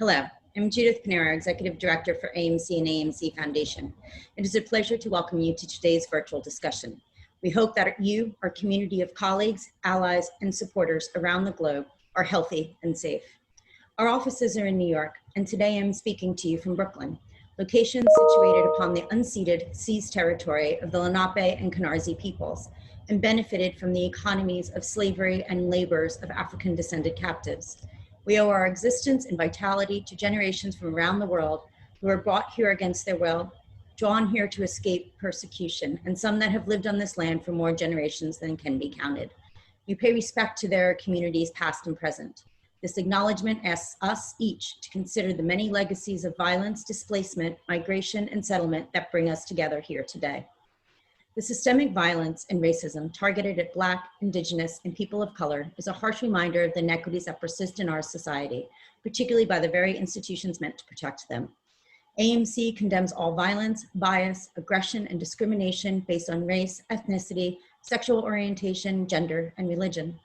Hello, I'm Judith Panero, Executive Director for AAMC and AAMC Foundation. It is a pleasure to welcome you to today's virtual discussion. We hope that you, our community of colleagues, allies, and supporters around the globe are healthy and safe. Our offices are in New York, and today I'm speaking to you from Brooklyn, location situated upon the unceded seized territory of the Lenape and Canarsie peoples, and benefited from the economies of slavery and labors of African-descended captives. We owe our existence and vitality to generations from around the world who were brought here against their will, drawn here to escape persecution, and some that have lived on this land for more generations than can be counted. We pay respect to their communities past and present. This acknowledgement asks us each to consider the many legacies of violence, displacement, migration, and settlement that bring us together here today. The systemic violence and racism targeted at Black, Indigenous, and people of color is a harsh reminder of the inequities that persist in our society, particularly by the very institutions meant to protect them. AAMC condemns all violence, bias, aggression, and discrimination based on race, ethnicity, sexual orientation, gender, and religion.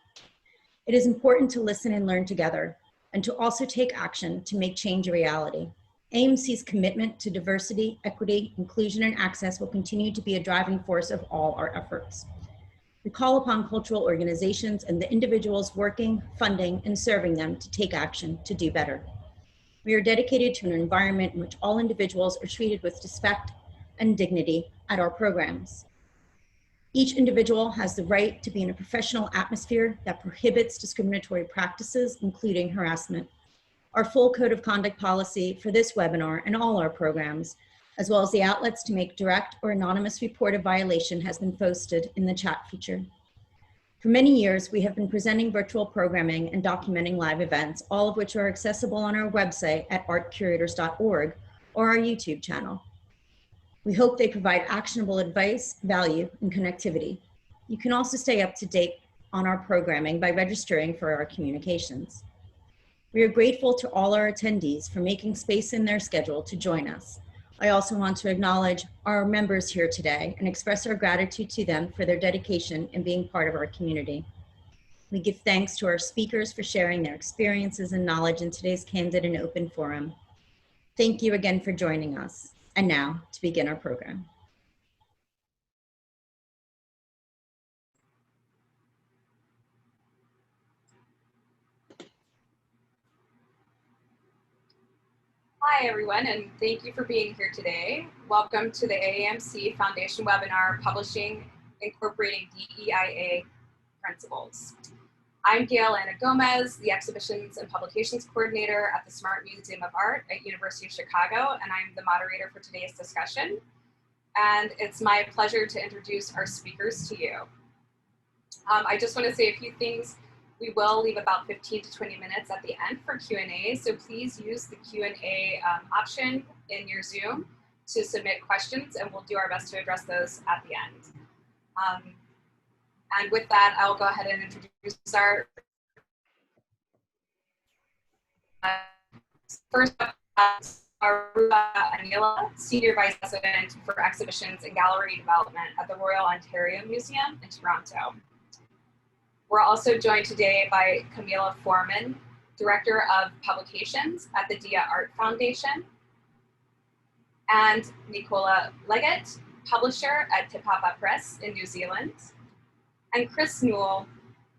It is important to listen and learn together, and to also take action to make change a reality. AAMC's commitment to diversity, equity, inclusion, and access will continue to be a driving force of all our efforts. We call upon cultural organizations and the individuals working, funding, and serving them to take action to do better. We are dedicated to an environment in which all individuals are treated with respect and dignity at our programs. Each individual has the right to be in a professional atmosphere that prohibits discriminatory practices, including harassment. Our full code of conduct policy for this webinar and all our programs, as well as the outlets to make direct or anonymous report of violation, has been posted in the chat feature. For many years, we have been presenting virtual programming and documenting live events, all of which are accessible on our website at artcurators.org or our YouTube channel. We hope they provide actionable advice, value, and connectivity. You can also stay up to date on our programming by registering for our communications. We are grateful to all our attendees for making space in their schedule to join us. I also want to acknowledge our members here today and express our gratitude to them for their dedication in being part of our community. We give thanks to our speakers for sharing their experiences and knowledge in today's candid and open forum. Thank you again for joining us. And now to begin our program. Hi everyone, and thank you for being here today. Welcome to the AAMC Foundation webinar, Publishing Incorporating DEIA Principles. I'm Gail Gomez, the Exhibitions and Publications Coordinator at the Smart Museum of Art at University of Chicago, and I'm the moderator for today's discussion. And it's my pleasure to introduce our speakers to you. I just want to say a few things. We will leave about 15 to 20 minutes at the end for Q&A, so please use the Q&A option in your Zoom to submit questions, and we'll do our best to address those at the end. And with that, I'll go ahead and introduce our first up, Anila, Senior Vice President for Exhibitions and Gallery Development at the Royal Ontario Museum in Toronto. We're also joined today by Kamilah Foreman, Director of Publications at the DEIA Art Foundation, and Nicola Legat, Publisher at Te Papa Press in New Zealand, and Chris Newell,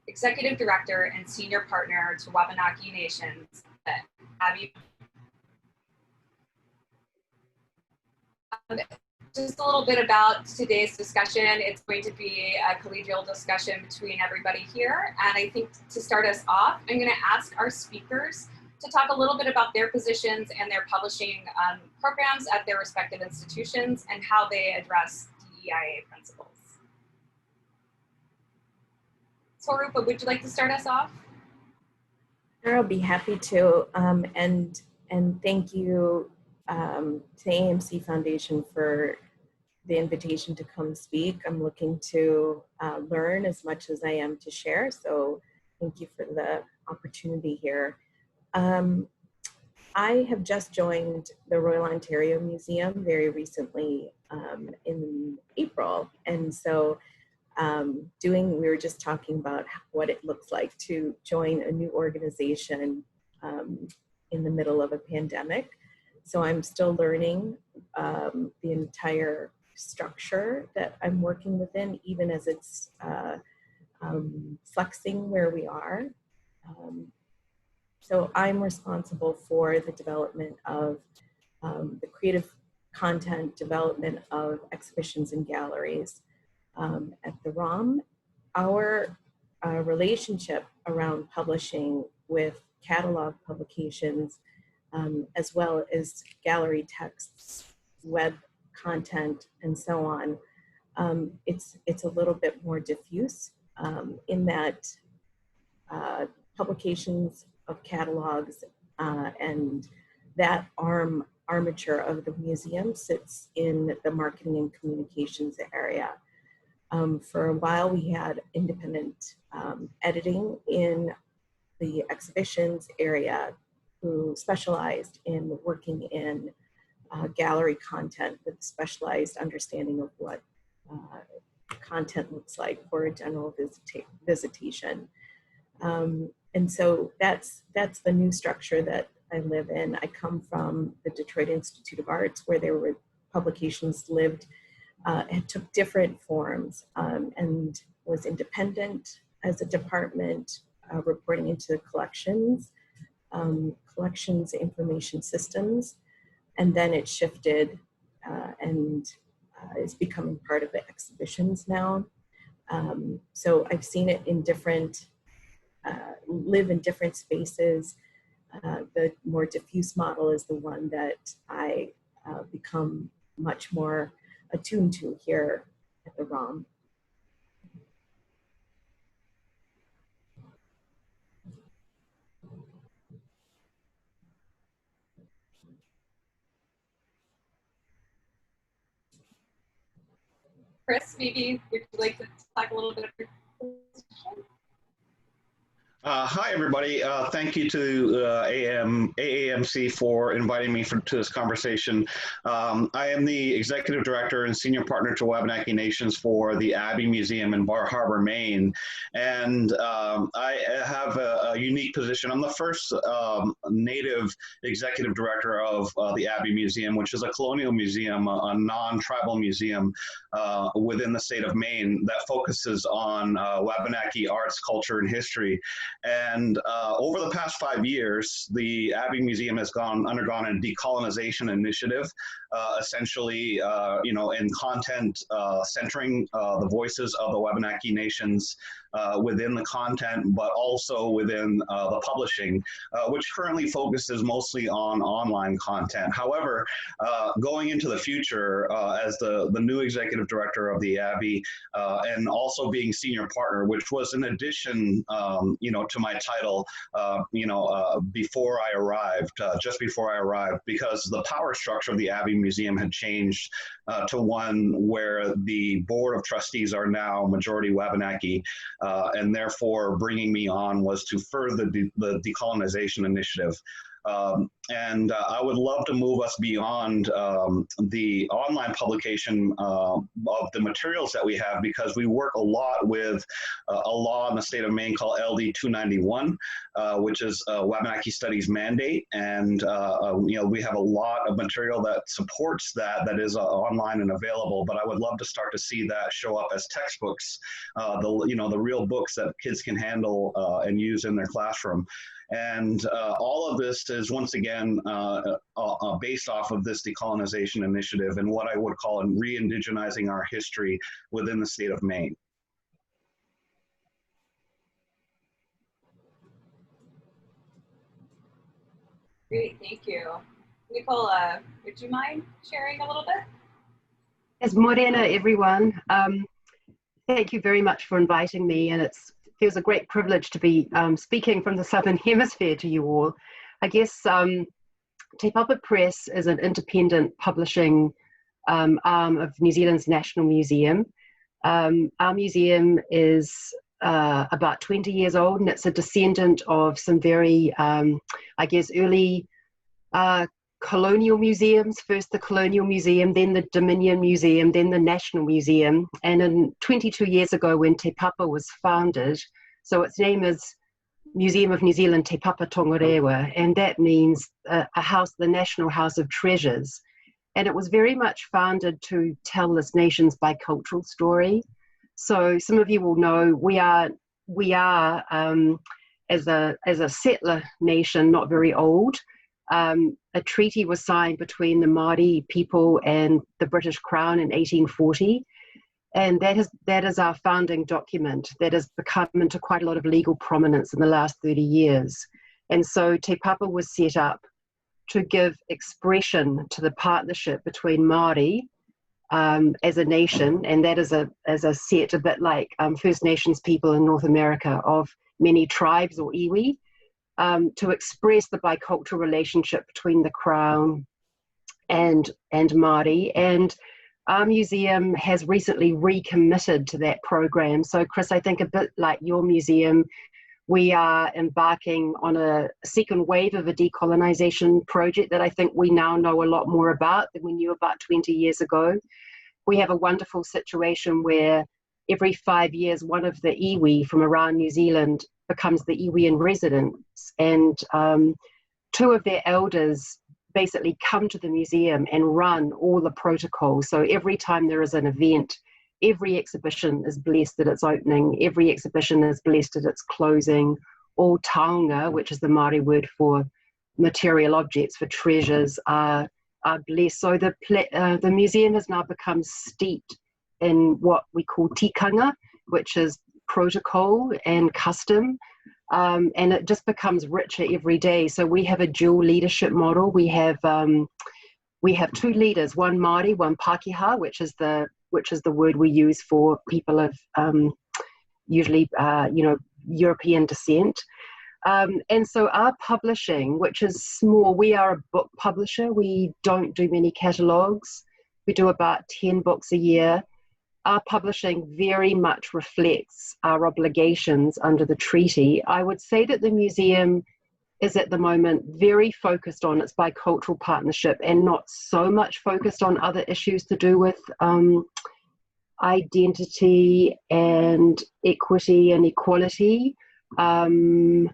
Executive Director and Senior Partner to Wabanaki Nations at Abbe. Just a little bit about today's discussion. It's going to be a collegial discussion between everybody here. And I think to start us off, I'm going to ask our speakers to talk a little bit about their positions and their publishing programs at their respective institutions and how they address DEIA principles. Swarupa, would you like to start us off? Sure, I'll be happy to. And thank you to AAMC Foundation for the invitation to come speak. I'm looking to learn as much as I am to share, so thank you for the opportunity here. I have just joined the Royal Ontario Museum very recently in April, and so we were just talking about what it looks like to join a new organization in the middle of a pandemic. So I'm still learning the entire structure that I'm working within, even as it's flexing where we are. So I'm responsible for the development of the creative content development of exhibitions and galleries at the ROM. Our relationship around publishing with catalog publications, as well as gallery texts, web content, and so on, it's a little bit more diffuse in that publications of catalogs and that armature of the museum sits in the marketing and communications area. For a while, we had independent editing in the exhibitions area who specialized in working in gallery content with specialized understanding of what content looks like for a general visitation. And so that's the new structure that I live in. I come from the Detroit Institute of Arts, where there were publications lived and took different forms and was independent as a department, reporting into the collections information systems, and then it shifted and is becoming part of the exhibitions now. So I've seen it in different, live in different spaces. The more diffuse model is the one that I become much more attuned to here at the ROM. Chris, maybe if you'd like to talk a little bit of your position. Hi, everybody. Thank you to AAMC for inviting me to this conversation. I am the Executive Director and Senior Partner to Wabanaki Nations for the Abbe Museum in Bar Harbor, Maine. And I have a unique position. I'm the first Native Executive Director of the Abbe Museum, which is a colonial museum, a non-tribal museum within the state of Maine that focuses on Wabanaki arts, culture, and history. And over the past 5 years, the Abbe Museum has undergone a decolonization initiative, essentially, in content centering the voices of the Wabanaki nations within the content, but also within the publishing, which currently focuses mostly on online content. However, going into the future, as the new executive director of the Abbe, and also being senior partner, which was in addition, to my title, before I arrived, just before I arrived, because the power structure of the Abbe Museum had changed to one where the board of trustees are now majority Wabanaki, and therefore bringing me on was to further the decolonization initiative. And I would love to move us beyond the online publication of the materials that we have, because we work a lot with a law in the state of Maine called LD 291, which is a Wabanaki Studies mandate. And, we have a lot of material that supports that is online and available, but I would love to start to see that show up as textbooks, the real books that kids can handle and use in their classroom. And all of this is, once again, based off of this decolonization initiative and what I would call re-indigenizing our history within the state of Maine. Great, thank you. Nicola, would you mind sharing a little bit? Yes, morena, everyone. Thank you very much for inviting me, and it feels a great privilege to be speaking from the Southern Hemisphere to you all. I guess Te Papa Press is an independent publishing arm of New Zealand's National Museum. Our museum is about 20 years old, and it's a descendant of some very, early colonial museums. First the Colonial Museum, then the Dominion Museum, then the National Museum. And 22 years ago, when Te Papa was founded, so its name is Museum of New Zealand Te Papa Tongarewa, and that means a house, the National House of Treasures. And it was very much founded to tell this nation's bicultural story. So some of you will know we are as a settler nation, not very old. A treaty was signed between the Māori people and the British Crown in 1840. And that is our founding document that has become into quite a lot of legal prominence in the last 30 years. And so Te Papa was set up to give expression to the partnership between Māori as a nation, and that is a set, a bit like First Nations people in North America, of many tribes, or iwi, to express the bicultural relationship between the Crown and Māori. And our museum has recently recommitted to that program. So Chris, I think a bit like your museum, we are embarking on a second wave of a decolonization project that I think we now know a lot more about than we knew about 20 years ago. We have a wonderful situation where every 5 years, one of the iwi from around New Zealand becomes the iwi in residence, and two of their elders basically come to the museum and run all the protocols. So every time there is an event, every exhibition is blessed at its opening, every exhibition is blessed at its closing. All taonga, which is the Māori word for material objects, for treasures, are blessed. So the museum has now become steeped in what we call tikanga, which is protocol and custom. And it just becomes richer every day. So we have a dual leadership model. We have two leaders, one Māori, one Pākehā, which is the word we use for people of usually European descent. And so our publishing, which is small, we are a book publisher. We don't do many catalogues. We do about 10 books a year. Our publishing very much reflects our obligations under the treaty. I would say that the museum is at the moment very focused on its bicultural partnership and not so much focused on other issues to do with identity and equity and equality. We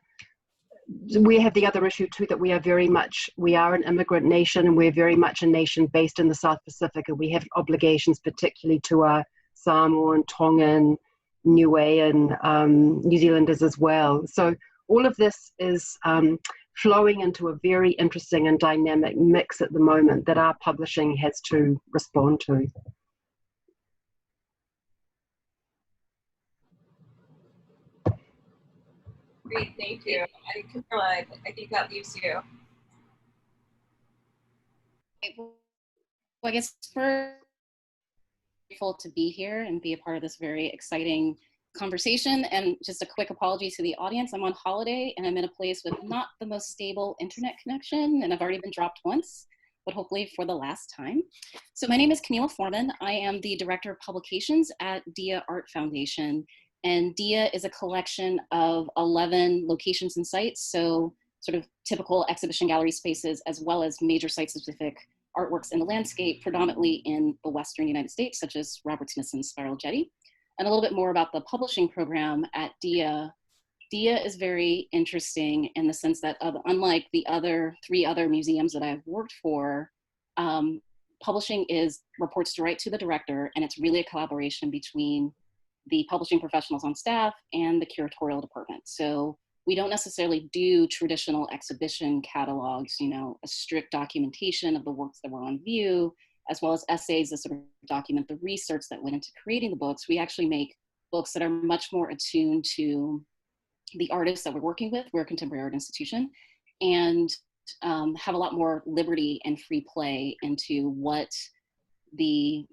have the other issue too, that we are an immigrant nation, and we're very much a nation based in the South Pacific, and we have obligations particularly to our Samoan, Tongan, Niue, and New Zealanders as well. So all of this is flowing into a very interesting and dynamic mix at the moment that our publishing has to respond to. Great, thank you. And Kamilah, I think that leaves you. Well, I guess we're grateful to be here and be a part of this very exciting conversation. And just a quick apology to the audience. I'm on holiday and I'm in a place with not the most stable internet connection, and I've already been dropped once, but hopefully for the last time. So my name is Kamilah Foreman. I am the Director of Publications at DEIA Art Foundation. And DEIA is a collection of 11 locations and sites, so sort of typical exhibition gallery spaces, as well as major site-specific artworks in the landscape, predominantly in the Western United States, such as Robert Tennyson's Spiral Jetty. And a little bit more about the publishing program at DEIA. DEIA is very interesting in the sense that unlike the three other museums that I've worked for, publishing reports direct to the director, and it's really a collaboration between the publishing professionals on staff and the curatorial department. So we don't necessarily do traditional exhibition catalogs, a strict documentation of the works that were on view, as well as essays that sort of document the research that went into creating the books. We actually make books that are much more attuned to the artists that we're working with. We're a contemporary art institution, and have a lot more liberty and free play into what the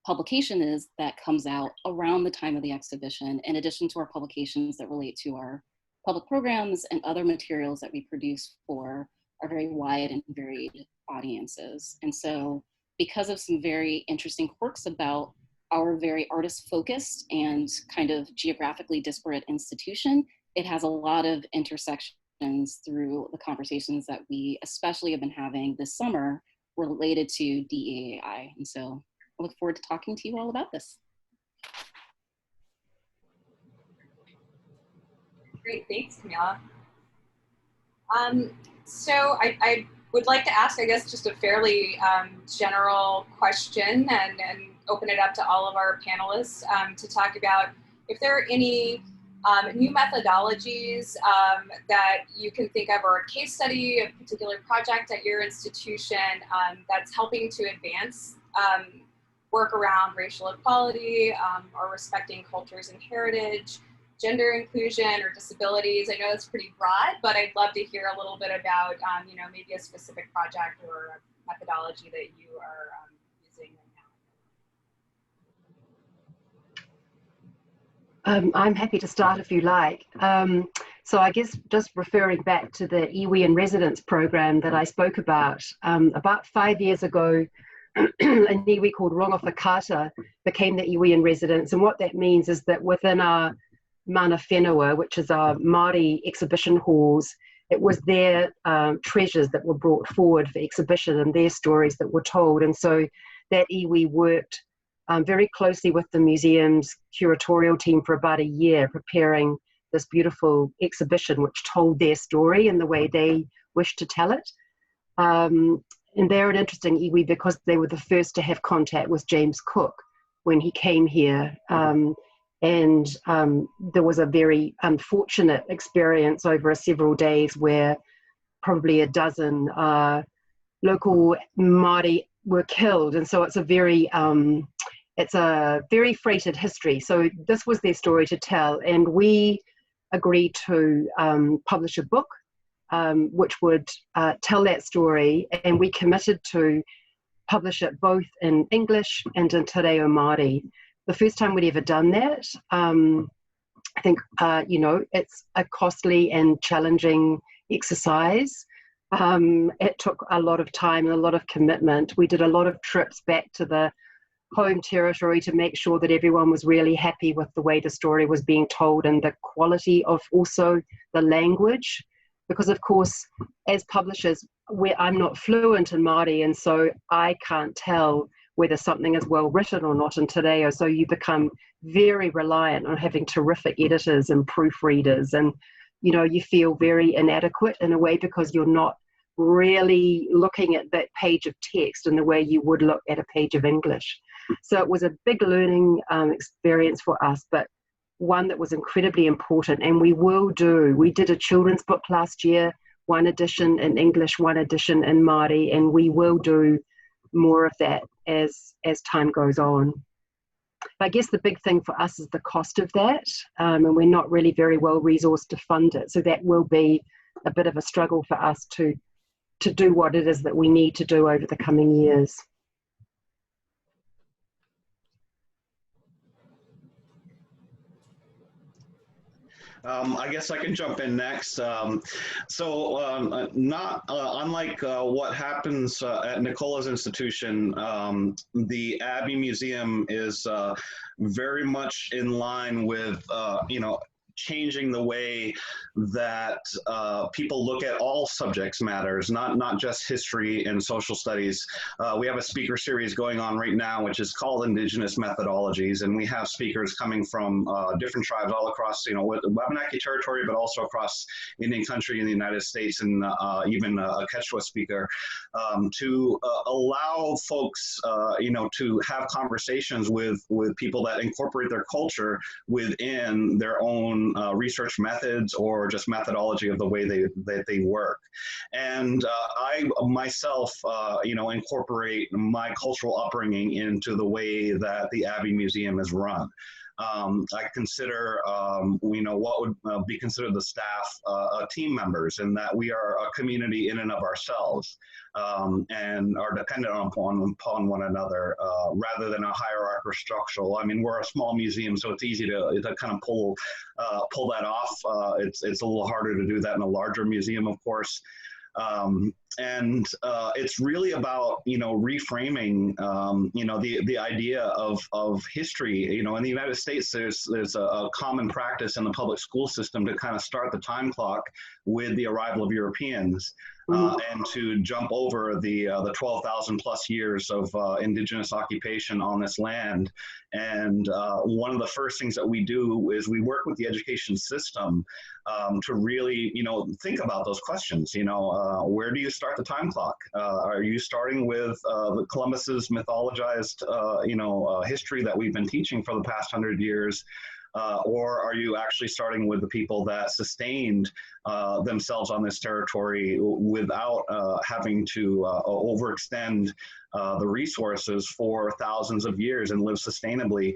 publication is that comes out around the time of the exhibition, in addition to our publications that relate to our public programs and other materials that we produce for our very wide and varied audiences. And so because of some very interesting quirks about our very artist-focused and kind of geographically disparate institution, it has a lot of intersections through the conversations that we especially have been having this summer related to DEIA. And so I look forward to talking to you all about this. Great, thanks, Kamilah. So I would like to ask, I guess, just a fairly general question and open it up to all of our panelists to talk about if there are any new methodologies that you can think of, or a case study, a particular project at your institution that's helping to advance work around racial equality or respecting cultures and heritage, gender inclusion, or disabilities. I know that's pretty broad, but I'd love to hear a little bit about, you know, maybe a specific project or a methodology that you are using right now. I'm happy to start if you like. So I guess just referring back to the iwi in Residence program that I spoke about 5 years ago, an iwi called Rongo Whakata became the iwi in Residence. And what that means is that within our mana whenua, which is our Māori exhibition halls, it was their treasures that were brought forward for exhibition and their stories that were told. And so that iwi worked very closely with the museum's curatorial team for about a year, preparing this beautiful exhibition which told their story in the way they wished to tell it. And they're an interesting iwi because they were the first to have contact with James Cook when he came here. And there was a very unfortunate experience over several days where probably a dozen local Māori were killed. And so it's a very freighted history. So this was their story to tell. And we agreed to publish a book which would tell that story. And we committed to publish it both in English and in Te Reo Māori. The first time we'd ever done that. I think, you know, it's a costly and challenging exercise. It took a lot of time and a lot of commitment. We did a lot of trips back to the home territory to make sure that everyone was really happy with the way the story was being told and the quality of also the language. Because of course, as publishers, I'm not fluent in Māori, and so I can't tell whether something is well written or not in Te Reo. So you become very reliant on having terrific editors and proofreaders, and you know, you feel very inadequate in a way because you're not really looking at that page of text in the way you would look at a page of English. So it was a big learning experience for us, but one that was incredibly important. And we did a children's book last year, one edition in English, one edition in Māori, and we will do more of that as time goes on. I guess the big thing for us is the cost of that, and we're not really very well resourced to fund it. So that will be a bit of a struggle for us to do what it is that we need to do over the coming years. I guess I can jump in next. Not unlike what happens at Nicola's institution, the Abbe Museum is very much in line with, you know, changing the way that people look at all subjects matters, not just history and social studies. We have a speaker series going on right now, which is called Indigenous Methodologies, and we have speakers coming from different tribes all across, you know, the Wabanaki territory, but also across Indian country in the United States, and even a Quechua speaker, to allow folks, you know, to have conversations with people that incorporate their culture within their own research methods or just methodology of the way they work. And I myself, you know, incorporate my cultural upbringing into the way that the Abbe Museum is run. I consider, you know, what would be considered the staff team members, and that we are a community in and of ourselves, and are dependent upon one another, rather than a hierarchical structural. I mean, we're a small museum, so it's easy to kind of pull that off. It's a little harder to do that in a larger museum, of course. And it's really about, you know, reframing, you know, the idea of history. You know, in the United States, there's a common practice in the public school system to kind of start the time clock with the arrival of Europeans. And to jump over the 12,000 plus years of indigenous occupation on this land. And one of the first things that we do is we work with the education system to really, think about those questions. Where do you start the time clock? Are you starting with Columbus's mythologized, history that we've been teaching for the past 100 years? Or are you actually starting with the people that sustained themselves on this territory without having to overextend the resources for thousands of years and live sustainably,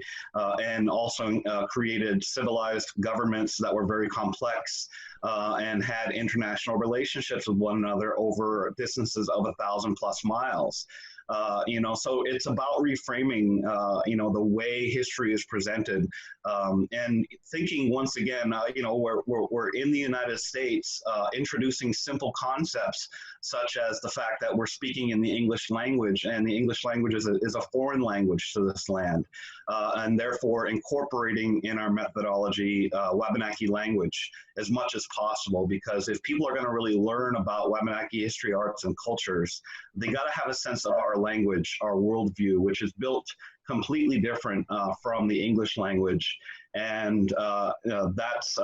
and also created civilized governments that were very complex and had international relationships with one another over distances of 1,000+ miles? So it's about reframing, the way history is presented, and thinking once again, we're in the United States, introducing simple concepts such as the fact that we're speaking in the English language, and the English language is a foreign language to this land, and therefore incorporating in our methodology Wabanaki language as much as possible, because if people are going to really learn about Wabanaki history, arts, and cultures, they got to have a sense of our language, our worldview, which is built completely different from the English language. And that's,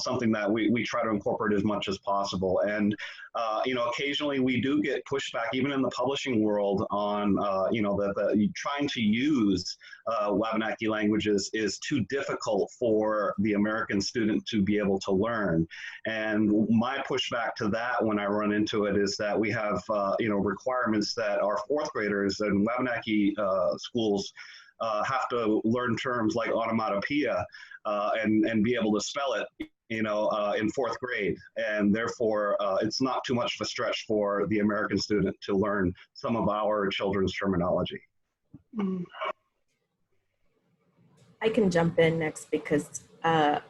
something that we try to incorporate as much as possible. And, occasionally we do get pushback, even in the publishing world, on, that trying to use Wabanaki languages is too difficult for the American student to be able to learn. And my pushback to that when I run into it is that we have, requirements that our fourth graders in Wabanaki schools have to learn terms like onomatopoeia and be able to spell it, in fourth grade. And therefore, it's not too much of a stretch for the American student to learn some of our children's terminology. I can jump in next because I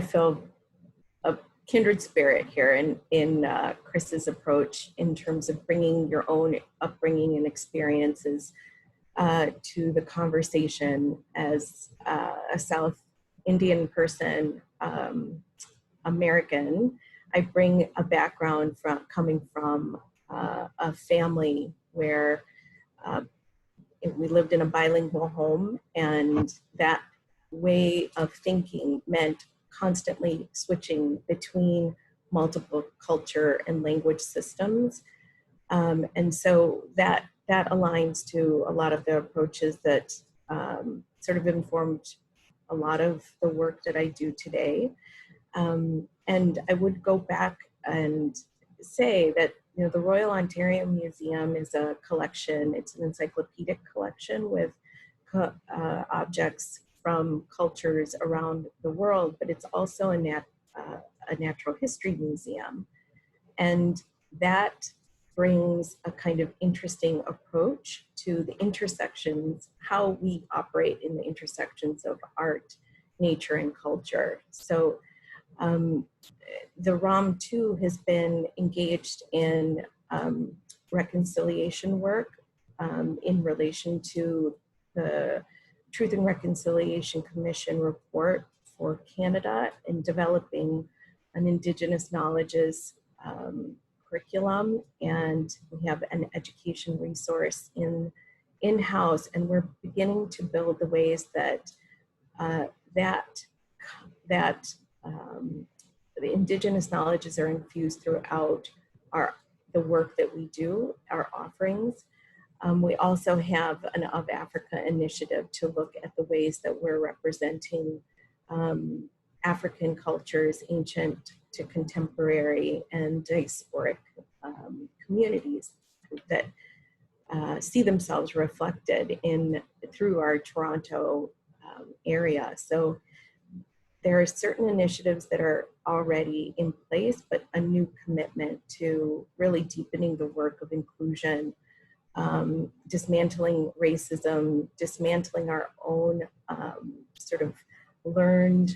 feel a kindred spirit here in Chris's approach in terms of bringing your own upbringing and experiences to the conversation. As a South Indian person, American, I bring a background coming from a family where we lived in a bilingual home, and that way of thinking meant constantly switching between multiple culture and language systems. And so that aligns to a lot of the approaches that sort of informed a lot of the work that I do today. And I would go back and say that, the Royal Ontario Museum is a collection. It's an encyclopedic collection with objects from cultures around the world, but it's also a natural history museum. And that brings a kind of interesting approach to the intersections, how we operate in the intersections of art, nature, and culture. So the ROM too has been engaged in reconciliation work in relation to the Truth and Reconciliation Commission report for Canada and developing an Indigenous knowledges curriculum, and we have an education resource in-house, and we're beginning to build the ways that the Indigenous knowledges are infused throughout the work that we do, our offerings. We also have an Of Africa initiative to look at the ways that we're representing African cultures, ancient to contemporary, and diasporic communities that see themselves reflected through our Toronto area. So there are certain initiatives that are already in place, but a new commitment to really deepening the work of inclusion, dismantling racism, dismantling our own sort of learned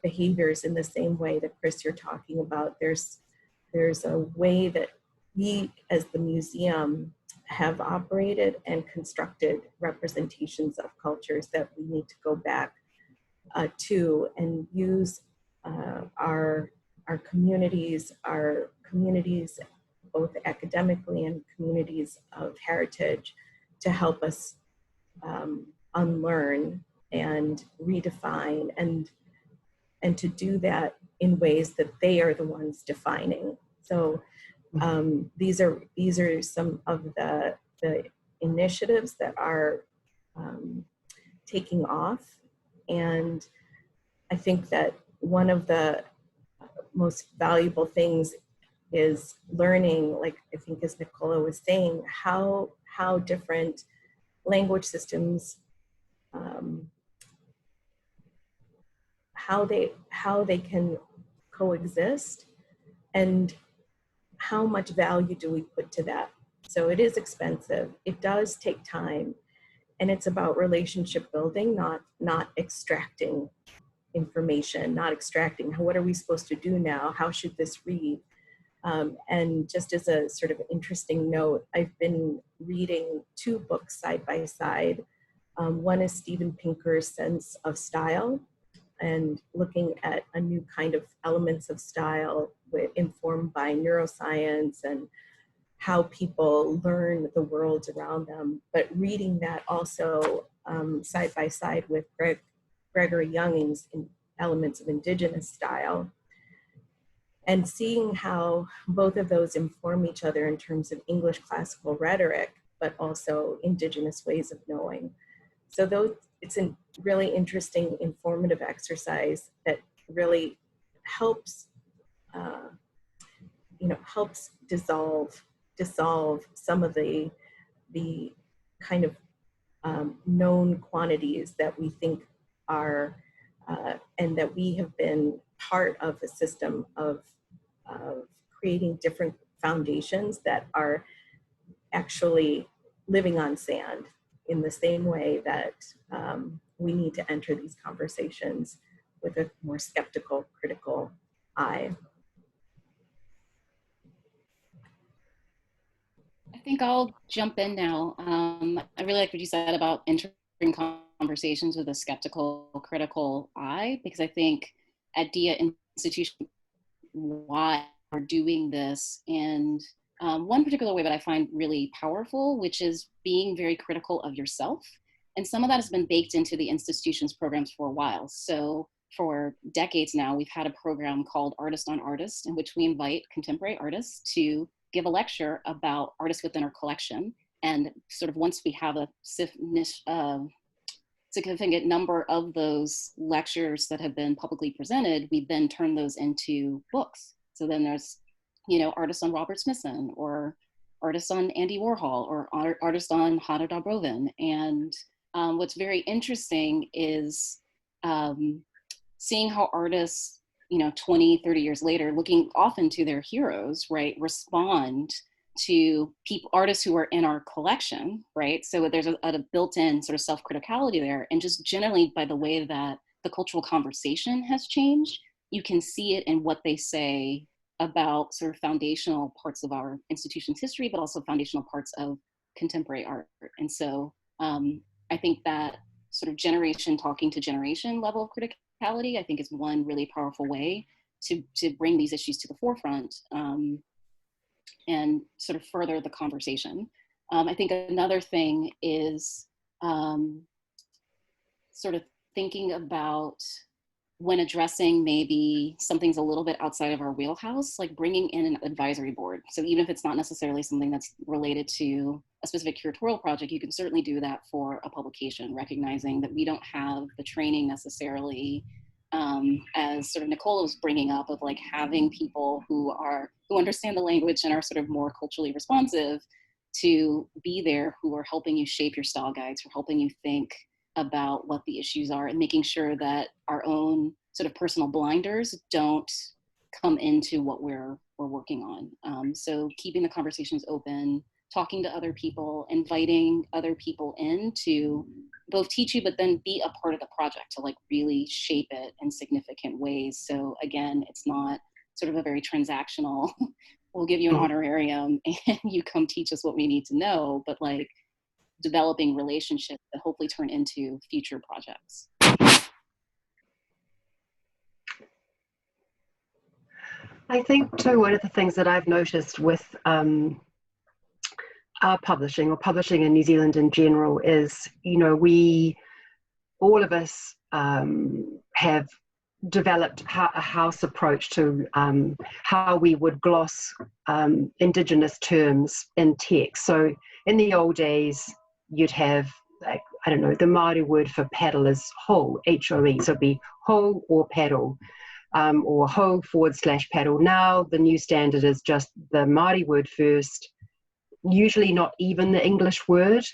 behaviors in the same way that, Chris, you're talking about. There's a way that we as the museum have operated and constructed representations of cultures that we need to go back to and use our communities, both academically and communities of heritage, to help us unlearn and redefine, and to do that in ways that they are the ones defining. So these are some of the initiatives that are taking off. And I think that one of the most valuable things is learning, like I think as Nicola was saying, how different language systems, how they can coexist, and how much value do we put to that. So it is expensive, it does take time, and it's about relationship building, not extracting information, not extracting, what are we supposed to do now? How should this read? And just as a sort of interesting note, I've been reading 2 books side by side. One is Steven Pinker's Sense of Style, and looking at a new kind of elements of style informed by neuroscience and how people learn the world around them. But reading that also side by side with Gregory Young's Elements of Indigenous Style, and seeing how both of those inform each other in terms of English classical rhetoric, but also Indigenous ways of knowing. So it's a really interesting, informative exercise that really helps, helps dissolve some of the kind of known quantities that we think are, and that we have been part of a system of creating different foundations that are actually living on sand, in the same way that we need to enter these conversations with a more skeptical, critical eye. I think I'll jump in now. I really like what you said about entering conversations with a skeptical, critical eye, because I think at DEIA institution, why we're doing this in one particular way that I find really powerful, which is being very critical of yourself. And some of that has been baked into the institution's programs for a while. So for decades now, we've had a program called Artist on Artist, in which we invite contemporary artists to give a lecture about artists within our collection. And sort of once we have a significant number of those lectures that have been publicly presented, we then turn those into books. So then there's, artists on Robert Smithson, or artists on Andy Warhol, or artists on Hannah Dobrovin. And what's very interesting is seeing how artists, 20, 30 years later, looking often to their heroes, right, respond to artists who are in our collection, right? So there's a built-in sort of self-criticality there. And just generally by the way that the cultural conversation has changed, you can see it in what they say about sort of foundational parts of our institution's history, but also foundational parts of contemporary art. And so I think that sort of generation talking to generation level of criticality, I think, is one really powerful way to bring these issues to the forefront and sort of further the conversation. I think another thing is sort of thinking about when addressing maybe something's a little bit outside of our wheelhouse, like bringing in an advisory board. So even if it's not necessarily something that's related to a specific curatorial project, you can certainly do that for a publication, recognizing that we don't have the training necessarily, as sort of Nicola was bringing up, of like having people who understand the language and are sort of more culturally responsive to be there, who are helping you shape your style guides, who are helping you think about what the issues are, and making sure that our own sort of personal blinders don't come into what we're working on. So keeping the conversations open, talking to other people, inviting other people in to both teach you, but then be a part of the project to like really shape it in significant ways. So again, it's not sort of a very transactional, we'll give you an honorarium and you come teach us what we need to know, but like developing relationships that hopefully turn into future projects. I think too, one of the things that I've noticed with our publishing, or publishing in New Zealand in general, is, you know, all of us have developed a house approach to how we would gloss Indigenous terms in text. So in the old days, you'd have, like, I don't know, the Māori word for paddle is ho, H-O-E, so it'd be ho or paddle, or ho/paddle. Now the new standard is just the Māori word first, usually not even the English word,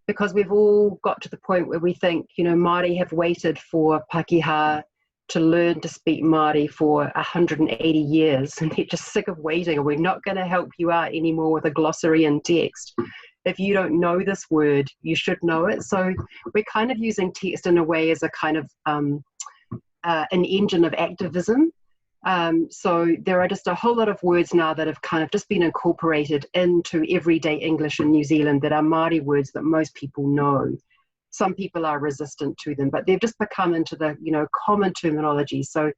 because we've all got to the point where we think, you know, Māori have waited for Pākehā to learn to speak Māori for 180 years, and they're just sick of waiting, and we're not going to help you out anymore with a glossary and text. If you don't know this word, you should know it. So we're kind of using text in a way as a kind of an engine of activism. So there are just a whole lot of words now that have kind of just been incorporated into everyday English in New Zealand that are Māori words that most people know. Some people are resistant to them, but they've just become into the, you know, common terminology. So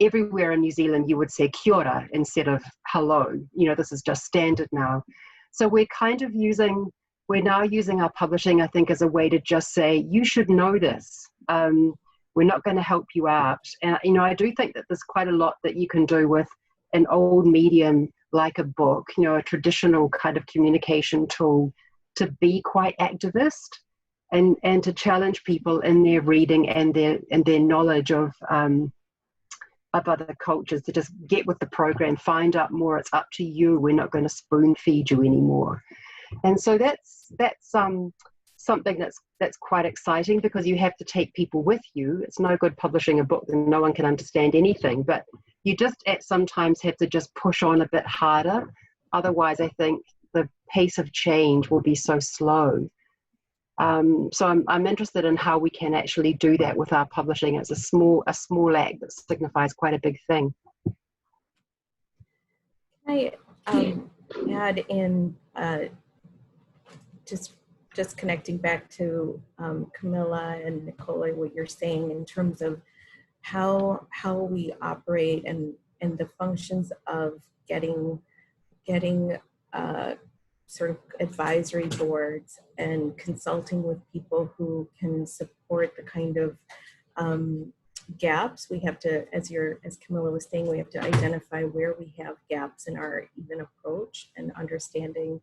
everywhere in New Zealand, you would say kia ora instead of hello. You know, this is just standard now. So we're kind of we're now using our publishing, I think, as a way to just say, you should know this. We're not going to help you out. And, you know, I do think that there's quite a lot that you can do with an old medium like a book, you know, a traditional kind of communication tool, to be quite activist and to challenge people in their reading and their knowledge of other cultures, to just get with the program, find out more. It's up to you. We're not going to spoon feed you anymore. And so that's something that's quite exciting, because you have to take people with you. It's no good publishing a book and no one can understand anything, but you just at sometimes have to just push on a bit harder. Otherwise, I think the pace of change will be so slow. So I'm interested in how we can actually do that with our publishing. It's a small act that signifies quite a big thing. Can I add in just connecting back to Kamilah and Nicola, what you're saying in terms of how we operate and the functions of getting sort of advisory boards and consulting with people who can support the kind of gaps we have to, as Kamilah was saying, we have to identify where we have gaps in our even approach and understanding,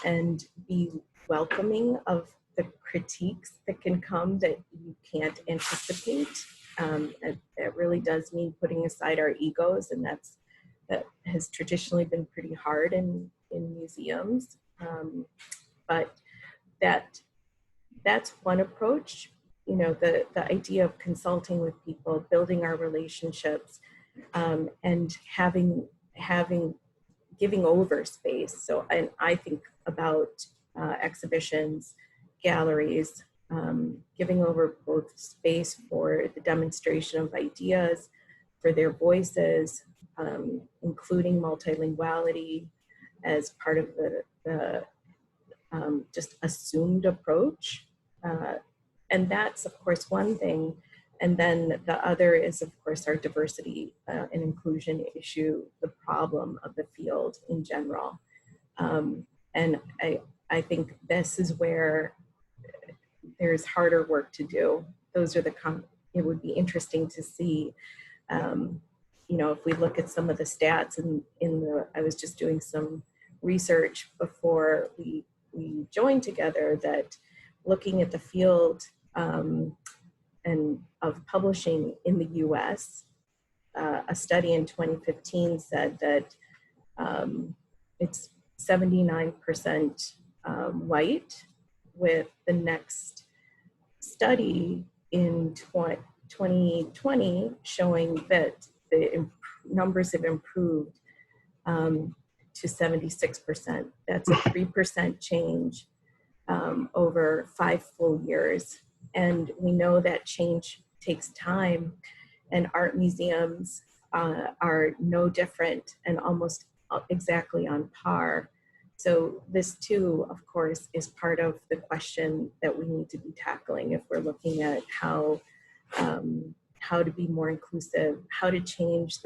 and be welcoming of the critiques that can come that you can't anticipate. That really does mean putting aside our egos, and that has traditionally been pretty hard in museums. But that's one approach. You know, the idea of consulting with people, building our relationships, and giving over space. So, and I think about exhibitions, galleries, giving over both space for the demonstration of ideas, for their voices, including multilinguality as part of the just assumed approach. And that's, of course, one thing. And then the other is, of course, our diversity and inclusion issue, the problem of the field in general. And I think this is where there's harder work to do. Those are it would be interesting to see, you know, if we look at some of the stats I was just doing some research before we joined together, that looking at the field and of publishing in the US, a study in 2015 said that it's 79% white, with the next study in 2020 showing that the numbers have improved to 76%. That's a 3% change over 5 full years. And we know that change takes time, and art museums are no different and almost exactly on par. So this too, of course, is part of the question that we need to be tackling if we're looking at how to be more inclusive, how to change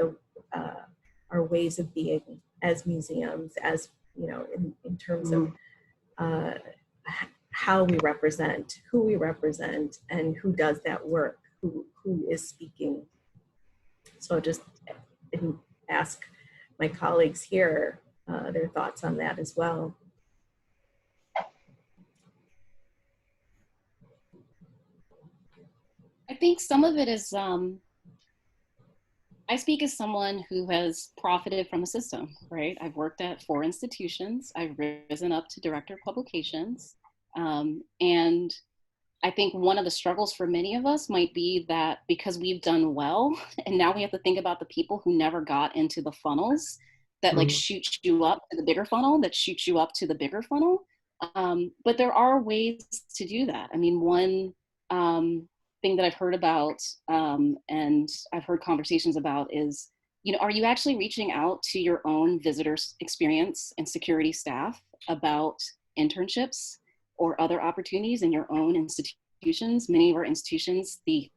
ways of being as museums, as, you know, in terms of how we represent, who we represent, and who does that work, who is speaking. So just ask my colleagues here their thoughts on that as well. I think some of it is, I speak as someone who has profited from the system, right? I've worked at 4 institutions. I've risen up to director of publications. And I think one of the struggles for many of us might be that because we've done well, and now we have to think about the people who never got into the funnels that like shoot you up to the bigger funnel, that shoots you up to the bigger funnel. But there are ways to do that. I mean, one thing that I've heard about and I've heard conversations about is, you know, are you actually reaching out to your own visitor experience and security staff about internships or other opportunities in your own institutions? Many of our institutions, there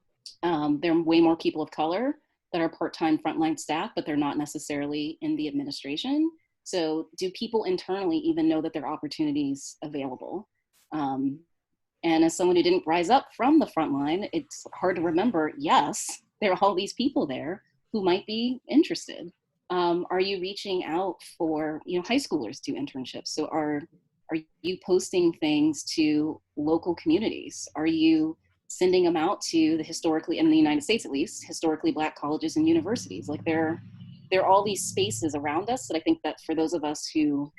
are way more people of color that are part-time frontline staff, but they're not necessarily in the administration. So do people internally even know that there are opportunities available? And as someone who didn't rise up from the front line, it's hard to remember, yes, there are all these people there who might be interested. Are you reaching out for, you know, high schoolers do internships? So are you posting things to local communities? Are you sending them out to the historically, in the United States at least, historically Black colleges and universities? Like there are all these spaces around us that I think that for those of us who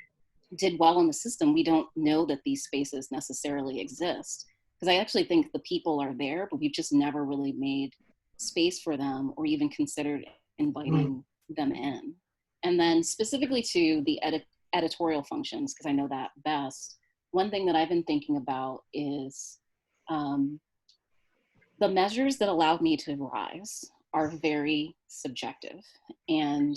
did well in the system, we don't know that these spaces necessarily exist. Because I actually think the people are there, but we've just never really made space for them or even considered inviting them in. And then specifically to the editorial functions, because I know that best, one thing that I've been thinking about is the measures that allowed me to rise are very subjective. And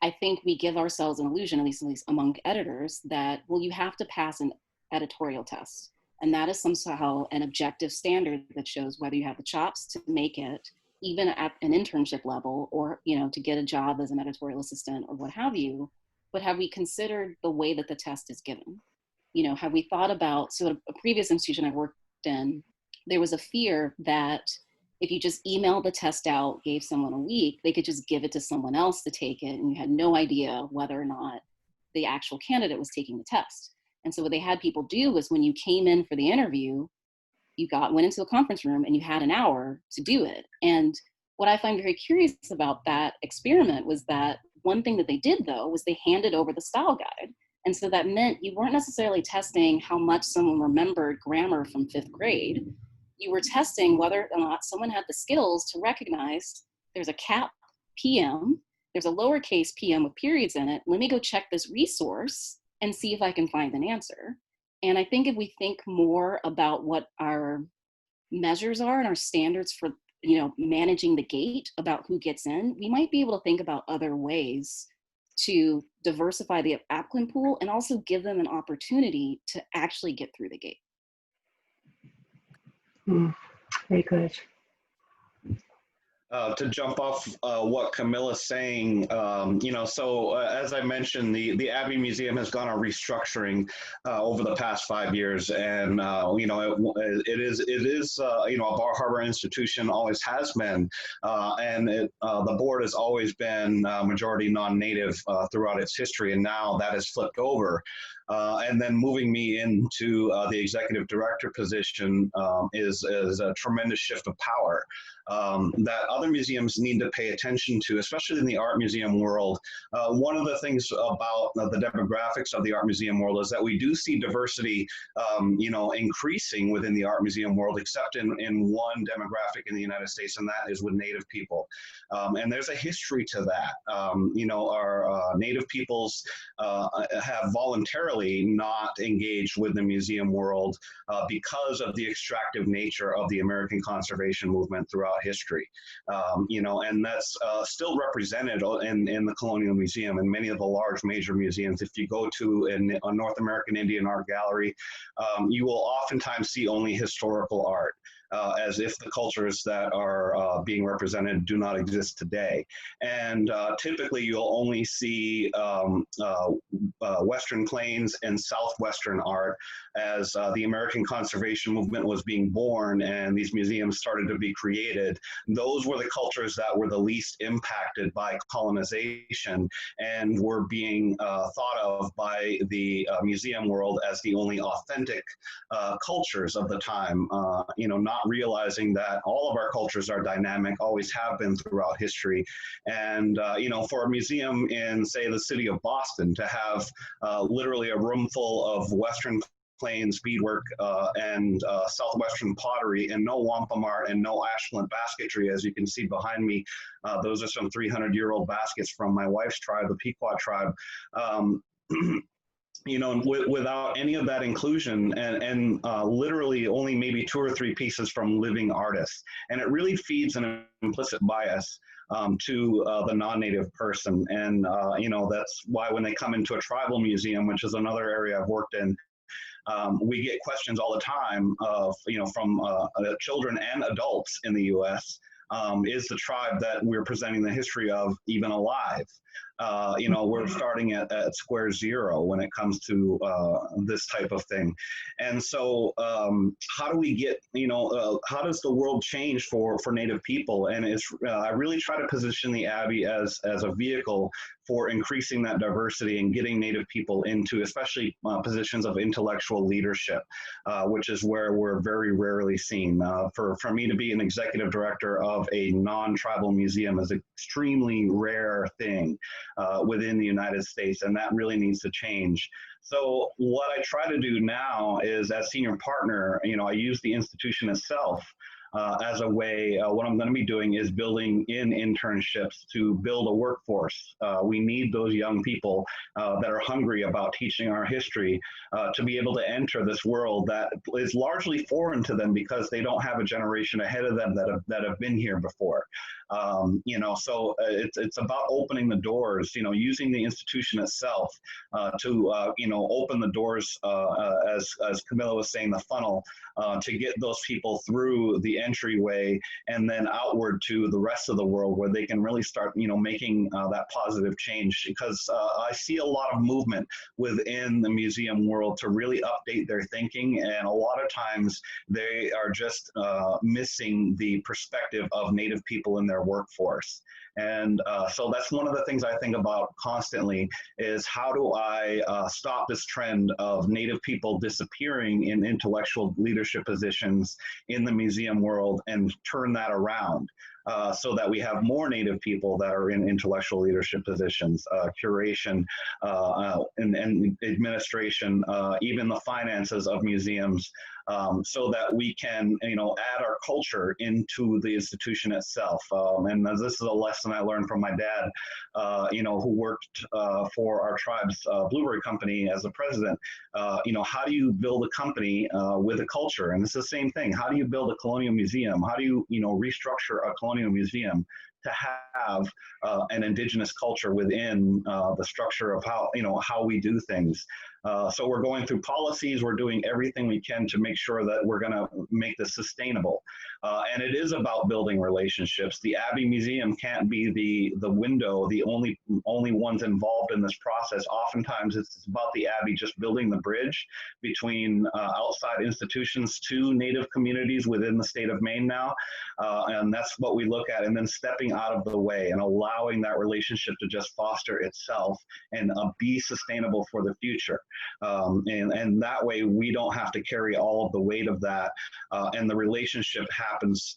I think we give ourselves an illusion, at least among editors, that, well, you have to pass an editorial test. And that is somehow an objective standard that shows whether you have the chops to make it, even at an internship level, or, you know, to get a job as an editorial assistant or what have you. But have we considered the way that the test is given? You know, have we thought about, so a previous institution I worked in, there was a fear that if you just emailed the test out, gave someone a week, they could just give it to someone else to take it, and you had no idea whether or not the actual candidate was taking the test. And so what they had people do was when you came in for the interview, you went into a conference room and you had an hour to do it. And what I find very curious about that experiment was that one thing that they did, though, was they handed over the style guide. And so that meant you weren't necessarily testing how much someone remembered grammar from 5th grade. You were testing whether or not someone had the skills to recognize there's a cap PM, there's a lowercase PM with periods in it. Let me go check this resource and see if I can find an answer. And I think if we think more about what our measures are and our standards for, you know, managing the gate about who gets in, we might be able to think about other ways to diversify the applicant pool and also give them an opportunity to actually get through the gate. Very good. To jump off what Kamila's saying, you know, so as I mentioned, the Abbe Museum has gone on restructuring over the past 5 years, and you know, it is you know, a Bar Harbor institution, always has been, and the board has always been majority non-native throughout its history, and now that has flipped over. And then moving me into the executive director position is a tremendous shift of power that other museums need to pay attention to, especially in the art museum world. One of the things about the demographics of the art museum world is that we do see diversity, you know, increasing within the art museum world, except in one demographic in the United States, and that is with Native people. And there's a history to that. You know, our Native peoples have voluntarily not engaged with the museum world because of the extractive nature of the American conservation movement throughout history. You know, and that's still represented in the Colonial Museum and many of the large major museums. If you go to a North American Indian Art Gallery, you will oftentimes see only historical art. as if the cultures that are being represented do not exist today. And typically you'll only see Western Plains and Southwestern art as the American conservation movement was being born and these museums started to be created. Those were the cultures that were the least impacted by colonization and were being thought of by the museum world as the only authentic cultures of the time, you know, not realizing that all of our cultures are dynamic, always have been throughout history. And, you know, for a museum in, say, the city of Boston to have literally a room full of Western Plains beadwork and Southwestern pottery and no wampum art and no ashland basketry, as you can see behind me. Those are some 300-year-old baskets from my wife's tribe, the Pequot tribe. You know, without any of that inclusion and literally only maybe 2 or 3 pieces from living artists. And it really feeds an implicit bias to the non-native person. And, you know, that's why when they come into a tribal museum, which is another area I've worked in, we get questions all the time of, you know, from children and adults in the US, is the tribe that we're presenting the history of even alive? You know, we're starting at square zero when it comes to this type of thing. And so how do we get, you know, how does the world change for Native people? And it's, I really try to position the Abbe as a vehicle for increasing that diversity and getting Native people into especially positions of intellectual leadership, which is where we're very rarely seen. For me to be an executive director of a non-tribal museum is an extremely rare thing within the United States, and that really needs to change. So what I try to do now is, as senior partner, you know, I use the institution itself as a way. What I'm going to be doing is building in internships to build a workforce. We need those young people that are hungry about teaching our history to be able to enter this world that is largely foreign to them because they don't have a generation ahead of them that have been here before. You know, so it's about opening the doors, you know, using the institution itself to, you know, open the doors, as Kamilah was saying, the funnel, to get those people through the entryway and then outward to the rest of the world where they can really start, you know, making that positive change. Because I see a lot of movement within the museum world to really update their thinking, and a lot of times they are just missing the perspective of Native people in their workforce. And so that's one of the things I think about constantly is how do I stop this trend of Native people disappearing in intellectual leadership positions in the museum world and turn that around. So that we have more Native people that are in intellectual leadership positions, curation, and administration, even the finances of museums, so that we can, you know, add our culture into the institution itself. And this is a lesson I learned from my dad, you know, who worked for our tribe's blueberry company as the president. You know, how do you build a company with a culture? And it's the same thing. How do you build a colonial museum? How do you, you know, restructure a colonial museum to have an indigenous culture within the structure of how, you know, how we do things? So we're going through policies, we're doing everything we can to make sure that we're gonna make this sustainable. And it is about building relationships. The Abbe Museum can't be the window, the only ones involved in this process. Oftentimes it's about the Abbe just building the bridge between outside institutions to Native communities within the state of Maine now. And that's what we look at, and then stepping out of the way and allowing that relationship to just foster itself and be sustainable for the future. And that way we don't have to carry all of the weight of that, and the relationship happens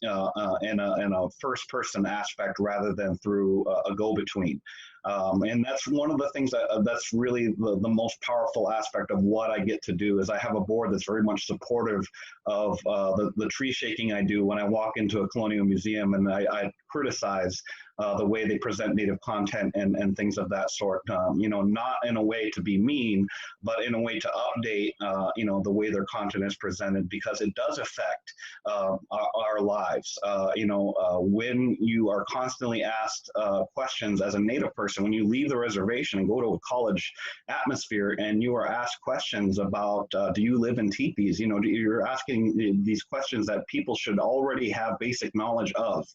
in a first person aspect rather than through a go-between. And that's one of the things that's really the most powerful aspect of what I get to do is I have a board that's very much supportive of the tree shaking I do when I walk into a colonial museum, and I criticize the way they present Native content and things of that sort. You know, not in a way to be mean, but in a way to update, you know, the way their content is presented, because it does affect our lives. You know, when you are constantly asked questions as a Native person, when you leave the reservation and go to a college atmosphere and you are asked questions about, do you live in teepees? You know, you're asking these questions that people should already have basic knowledge of,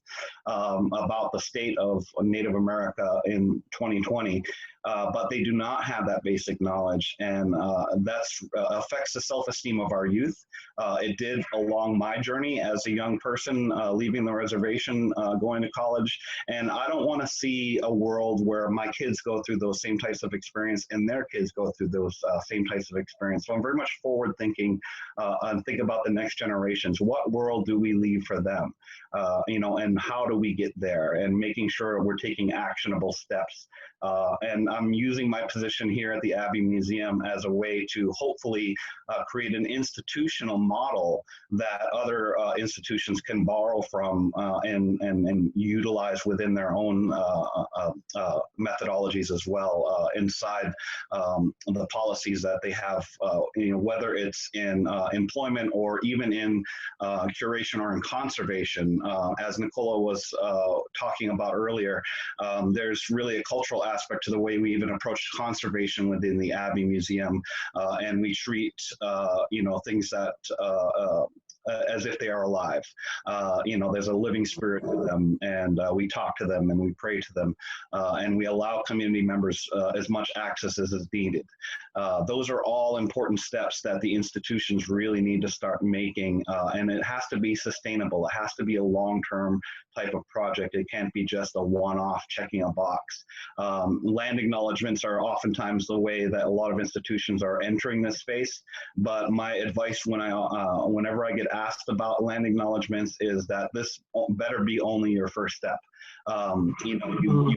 about the state of Native America in 2020. But they do not have that basic knowledge, and that affects the self-esteem of our youth. It did along my journey as a young person, leaving the reservation, going to college, and I don't want to see a world where my kids go through those same types of experience and their kids go through those same types of experience. So I'm very much forward thinking and think about the next generations. What world do we leave for them? You know, and how do we get there, and making sure we're taking actionable steps. And I'm using my position here at the Abbe Museum as a way to hopefully create an institutional model that other institutions can borrow from and utilize within their own methodologies as well, inside the policies that they have, you know, whether it's in employment or even in curation or in conservation. As Nicola was talking about earlier, there's really a cultural aspect to the way we even approach conservation within the Abbe Museum, and we treat you know, things that as if they are alive. You know, there's a living spirit to them, and we talk to them and we pray to them, and we allow community members as much access as is needed. Those are all important steps that the institutions really need to start making, and it has to be sustainable. It has to be a long-term type of project. It can't be just a one-off checking a box. Land acknowledgments are oftentimes the way that a lot of institutions are entering this space, but my advice whenever I get asked about land acknowledgments is that this better be only your first step. You know,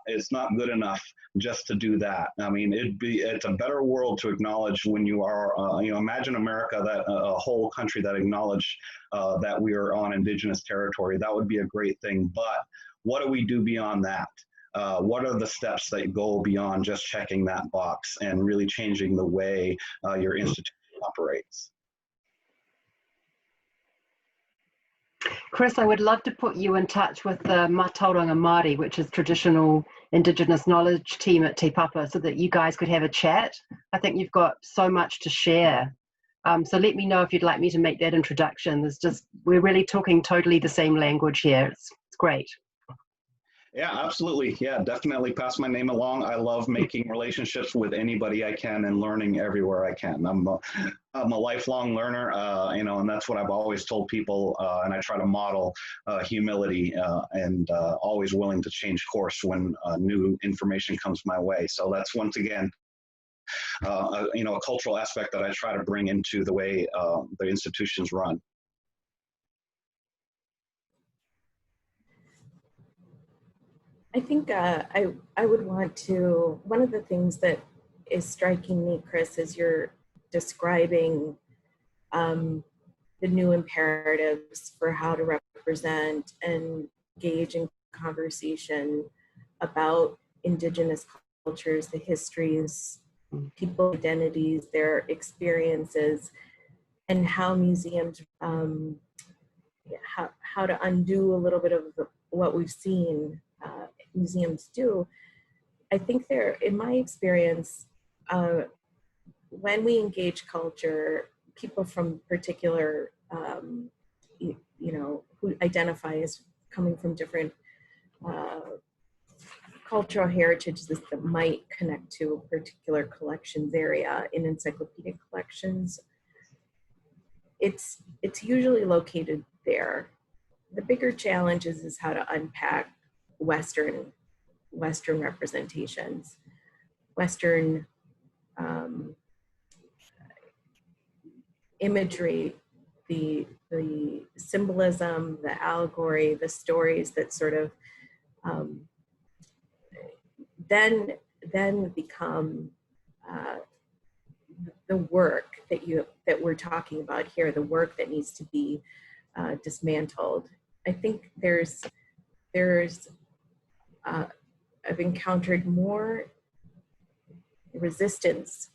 it's not good enough just to do that. I mean, it's a better world to acknowledge when you are, you know, imagine America, that a whole country that acknowledged that we are on indigenous territory. That would be a great thing. But what do we do beyond that? What are the steps that go beyond just checking that box and really changing the way your institution operates? Chris, I would love to put you in touch with the Mātauranga Māori, which is traditional Indigenous knowledge team at Te Papa, so that you guys could have a chat. I think you've got so much to share. So let me know if you'd like me to make that introduction. We're really talking totally the same language here. It's great. Yeah, absolutely. Yeah, definitely pass my name along. I love making relationships with anybody I can and learning everywhere I can. I'm a lifelong learner, you know, and that's what I've always told people. And I try to model humility and always willing to change course when new information comes my way. So that's, once again, you know, a cultural aspect that I try to bring into the way the institutions run. I think I would want to, one of the things that is striking me, Chris, as you're describing the new imperatives for how to represent and engage in conversation about Indigenous cultures, the histories, people identities, their experiences, and how museums, how to undo a little bit of what we've seen museums do. I think there, in my experience, when we engage culture, people from particular, you know, who identify as coming from different cultural heritages that might connect to a particular collections area in encyclopedic collections, it's usually located there. The bigger challenge is how to unpack Western representations, Western imagery, the symbolism, the allegory, the stories that sort of then become the work that we're talking about here, the work that needs to be dismantled. I think there's I've encountered more resistance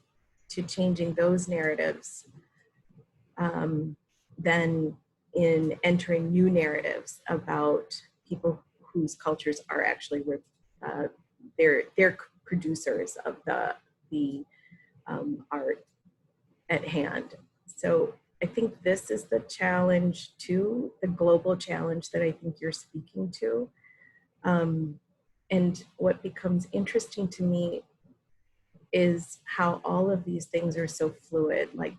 to changing those narratives than in entering new narratives about people whose cultures are actually they're producers of the art at hand. So I think this is the challenge too, the global challenge that I think you're speaking to. And what becomes interesting to me is how all of these things are so fluid, like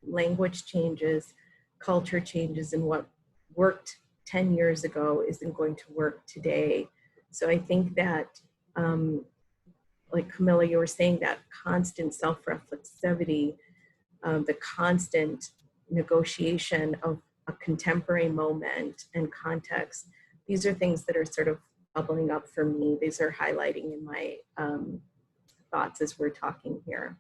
language changes, culture changes, and what worked 10 years ago isn't going to work today. So I think that, like Kamilah, you were saying, that constant self-reflexivity, the constant negotiation of a contemporary moment and context, these are things that are sort of bubbling up for me. These are highlighting in my thoughts as we're talking here.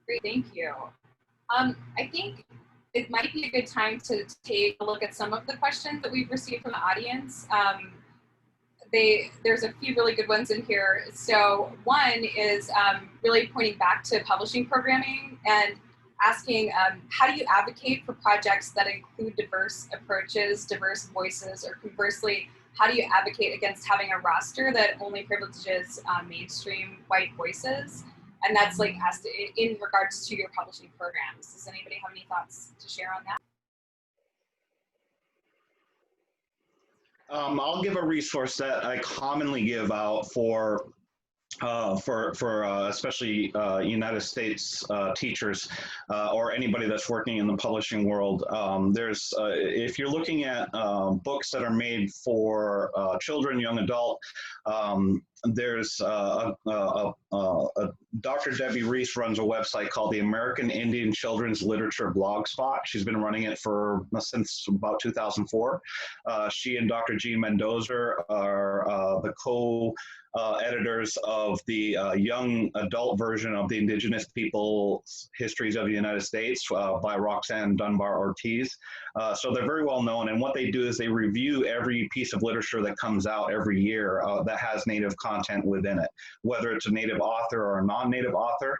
Great, thank you. I think it might be a good time to take a look at some of the questions that we've received from the audience. There's a few really good ones in here. So one is really pointing back to publishing programming and asking, how do you advocate for projects that include diverse approaches, diverse voices, or conversely, how do you advocate against having a roster that only privileges mainstream white voices? And that's like asked in regards to your publishing programs. Does anybody have any thoughts to share on that? I'll give a resource that I commonly give out for especially United States teachers or anybody that's working in the publishing world. There's if you're looking at books that are made for children, young adult, there's Dr. Debbie Reese runs a website called the American Indian Children's Literature Blogspot. She's been running it since about 2004. She and Dr. Jean Mendoza are the co-editors of the young adult version of the Indigenous Peoples' Histories of the United States by Roxanne Dunbar Ortiz. So they're very well known, and what they do is they review every piece of literature that comes out every year that has Native content within it, whether it's a Native author or a non-Native author.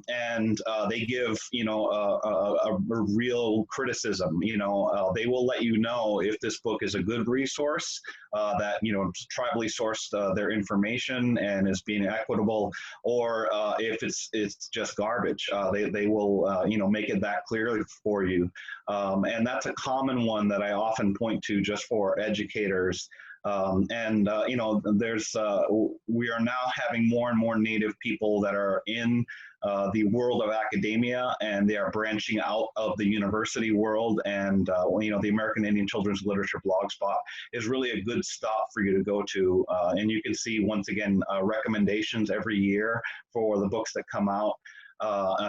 And they give, a real criticism. They will let you know if this book is a good resource, that, tribally sourced their information and is being equitable, or if it's just garbage. They will, make it that clearly for you. And that's a common one that I often point to just for educators. There's we are now having more and more Native people that are in the world of academia, and they are branching out of the university world. And the American Indian Children's Literature Blogspot is really a good stop for you to go to, and you can see once again recommendations every year for the books that come out.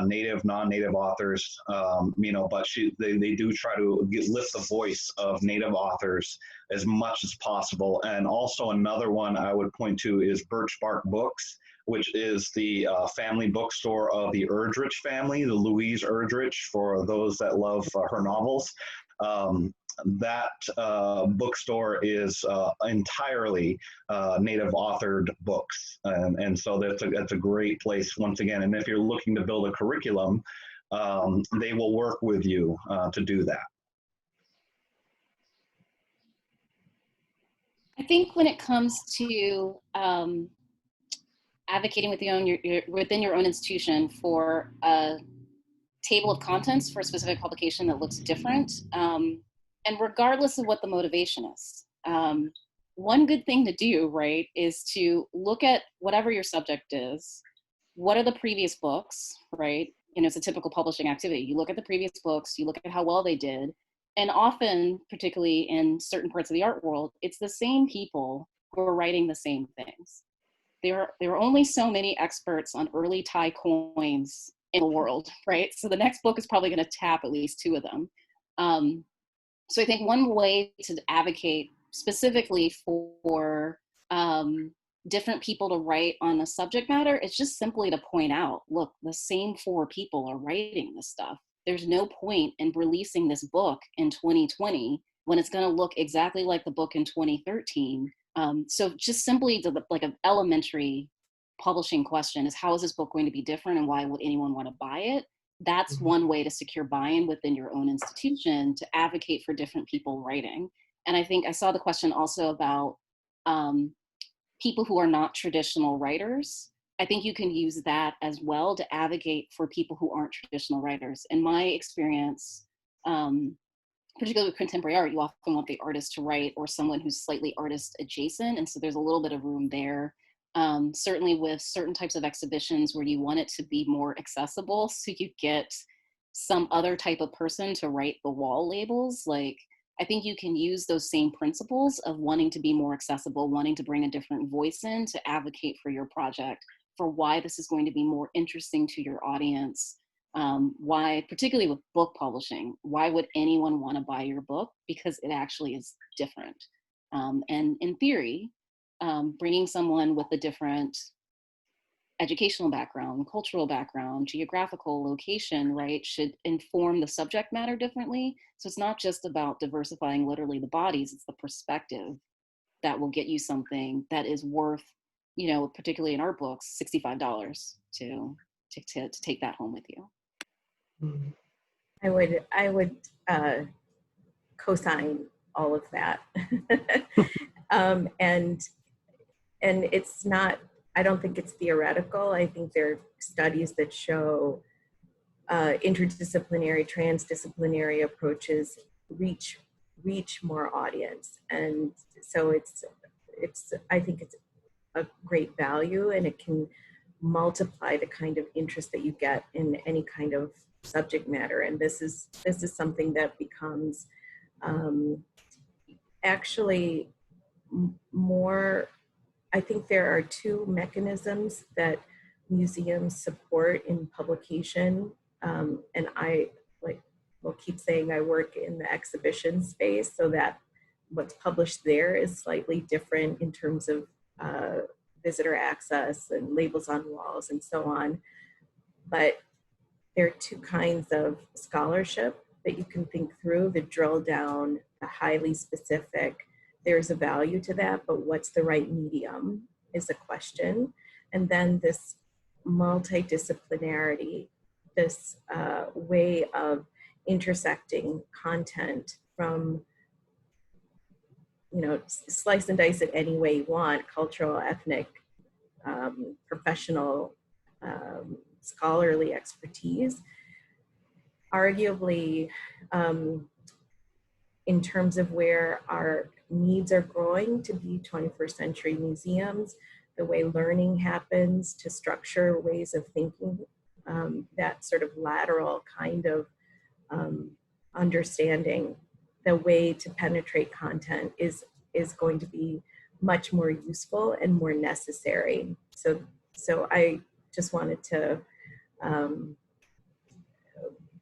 Native, non-Native authors, but they do try to lift the voice of Native authors as much as possible. And also another one I would point to is Birch Bark Books, which is the family bookstore of the Erdrich family, the Louise Erdrich, for those that love her novels. That bookstore is entirely Native authored books. And so that's a great place once again. And if you're looking to build a curriculum, they will work with you to do that. I think when it comes to advocating within your own institution for a table of contents for a specific publication that looks different, and regardless of what the motivation is, one good thing to do, right, is to look at whatever your subject is. What are the previous books, right? It's a typical publishing activity. You look at the previous books, you look at how well they did, and often, particularly in certain parts of the art world, it's the same people who are writing the same things. There are only so many experts on early Thai coins in the world, right? So the next book is probably going to tap at least two of them. So I think one way to advocate specifically for different people to write on a subject matter, it's just simply to point out, look, the same 4 people are writing this stuff. There's no point in releasing this book in 2020 when it's going to look exactly like the book in 2013. So just simply like an elementary publishing question is, how is this book going to be different and why would anyone want to buy it? That's one way to secure buy-in within your own institution, to advocate for different people writing. And I think I saw the question also about people who are not traditional writers. I think you can use that as well to advocate for people who aren't traditional writers. In my experience, particularly with contemporary art, you often want the artist to write or someone who's slightly artist adjacent. And so there's a little bit of room there. Certainly with certain types of exhibitions where you want it to be more accessible, so you get some other type of person to write the wall labels. Like, I think you can use those same principles of wanting to be more accessible, wanting to bring a different voice in to advocate for your project, for why this is going to be more interesting to your audience. Why, particularly with book publishing, why would anyone want to buy your book? Because it actually is different. And in theory, bringing someone with a different educational background, cultural background, geographical location, right, should inform the subject matter differently. So it's not just about diversifying literally the bodies, it's the perspective that will get you something that is worth, you know, particularly in our books, $65 to take that home with you. I would co-sign all of that. And it's not, I don't think it's theoretical. I think there are studies that show interdisciplinary, transdisciplinary approaches reach more audience. And so I think it's a great value, and it can multiply the kind of interest that you get in any kind of subject matter. And this is something that becomes actually more. I think there are 2 mechanisms that museums support in publication. And I will keep saying I work in the exhibition space, so that what's published there is slightly different in terms of visitor access and labels on walls and so on. But there are 2 kinds of scholarship that you can think through: the drill down, the highly specific. There's a value to that, but what's the right medium is a question. And then this multidisciplinarity, this way of intersecting content from, you know, slice and dice it any way you want, cultural, ethnic, professional, scholarly expertise. Arguably, in terms of where our needs are growing to be 21st century museums, the way learning happens, to structure ways of thinking, that sort of lateral kind of understanding, the way to penetrate content is going to be much more useful and more necessary. So I just wanted to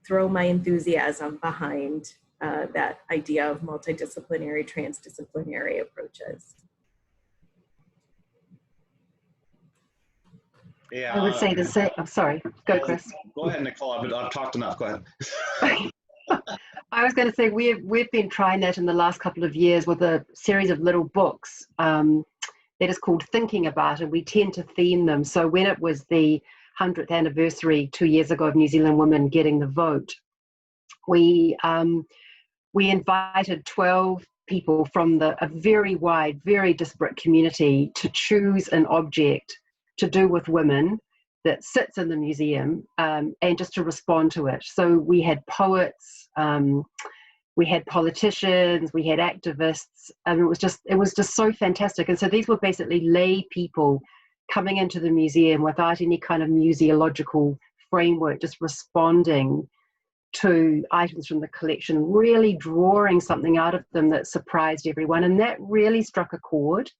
throw my enthusiasm behind that idea of multidisciplinary, transdisciplinary approaches. Yeah, I would say the same. I'm sorry. Go, Chris. Go ahead, Nicola. I've talked enough. Go ahead. I was going to say we've been trying that in the last couple of years with a series of little books that is called Thinking About, and we tend to theme them. So when it was the 100th anniversary 2 years ago of New Zealand women getting the vote, we invited 12 people from a very wide, very disparate community to choose an object to do with women that sits in the museum, and just to respond to it. So we had poets, we had politicians, we had activists, and it was just so fantastic. And so these were basically lay people coming into the museum without any kind of museological framework, just responding to items from the collection, really drawing something out of them that surprised everyone. And that really struck a chord.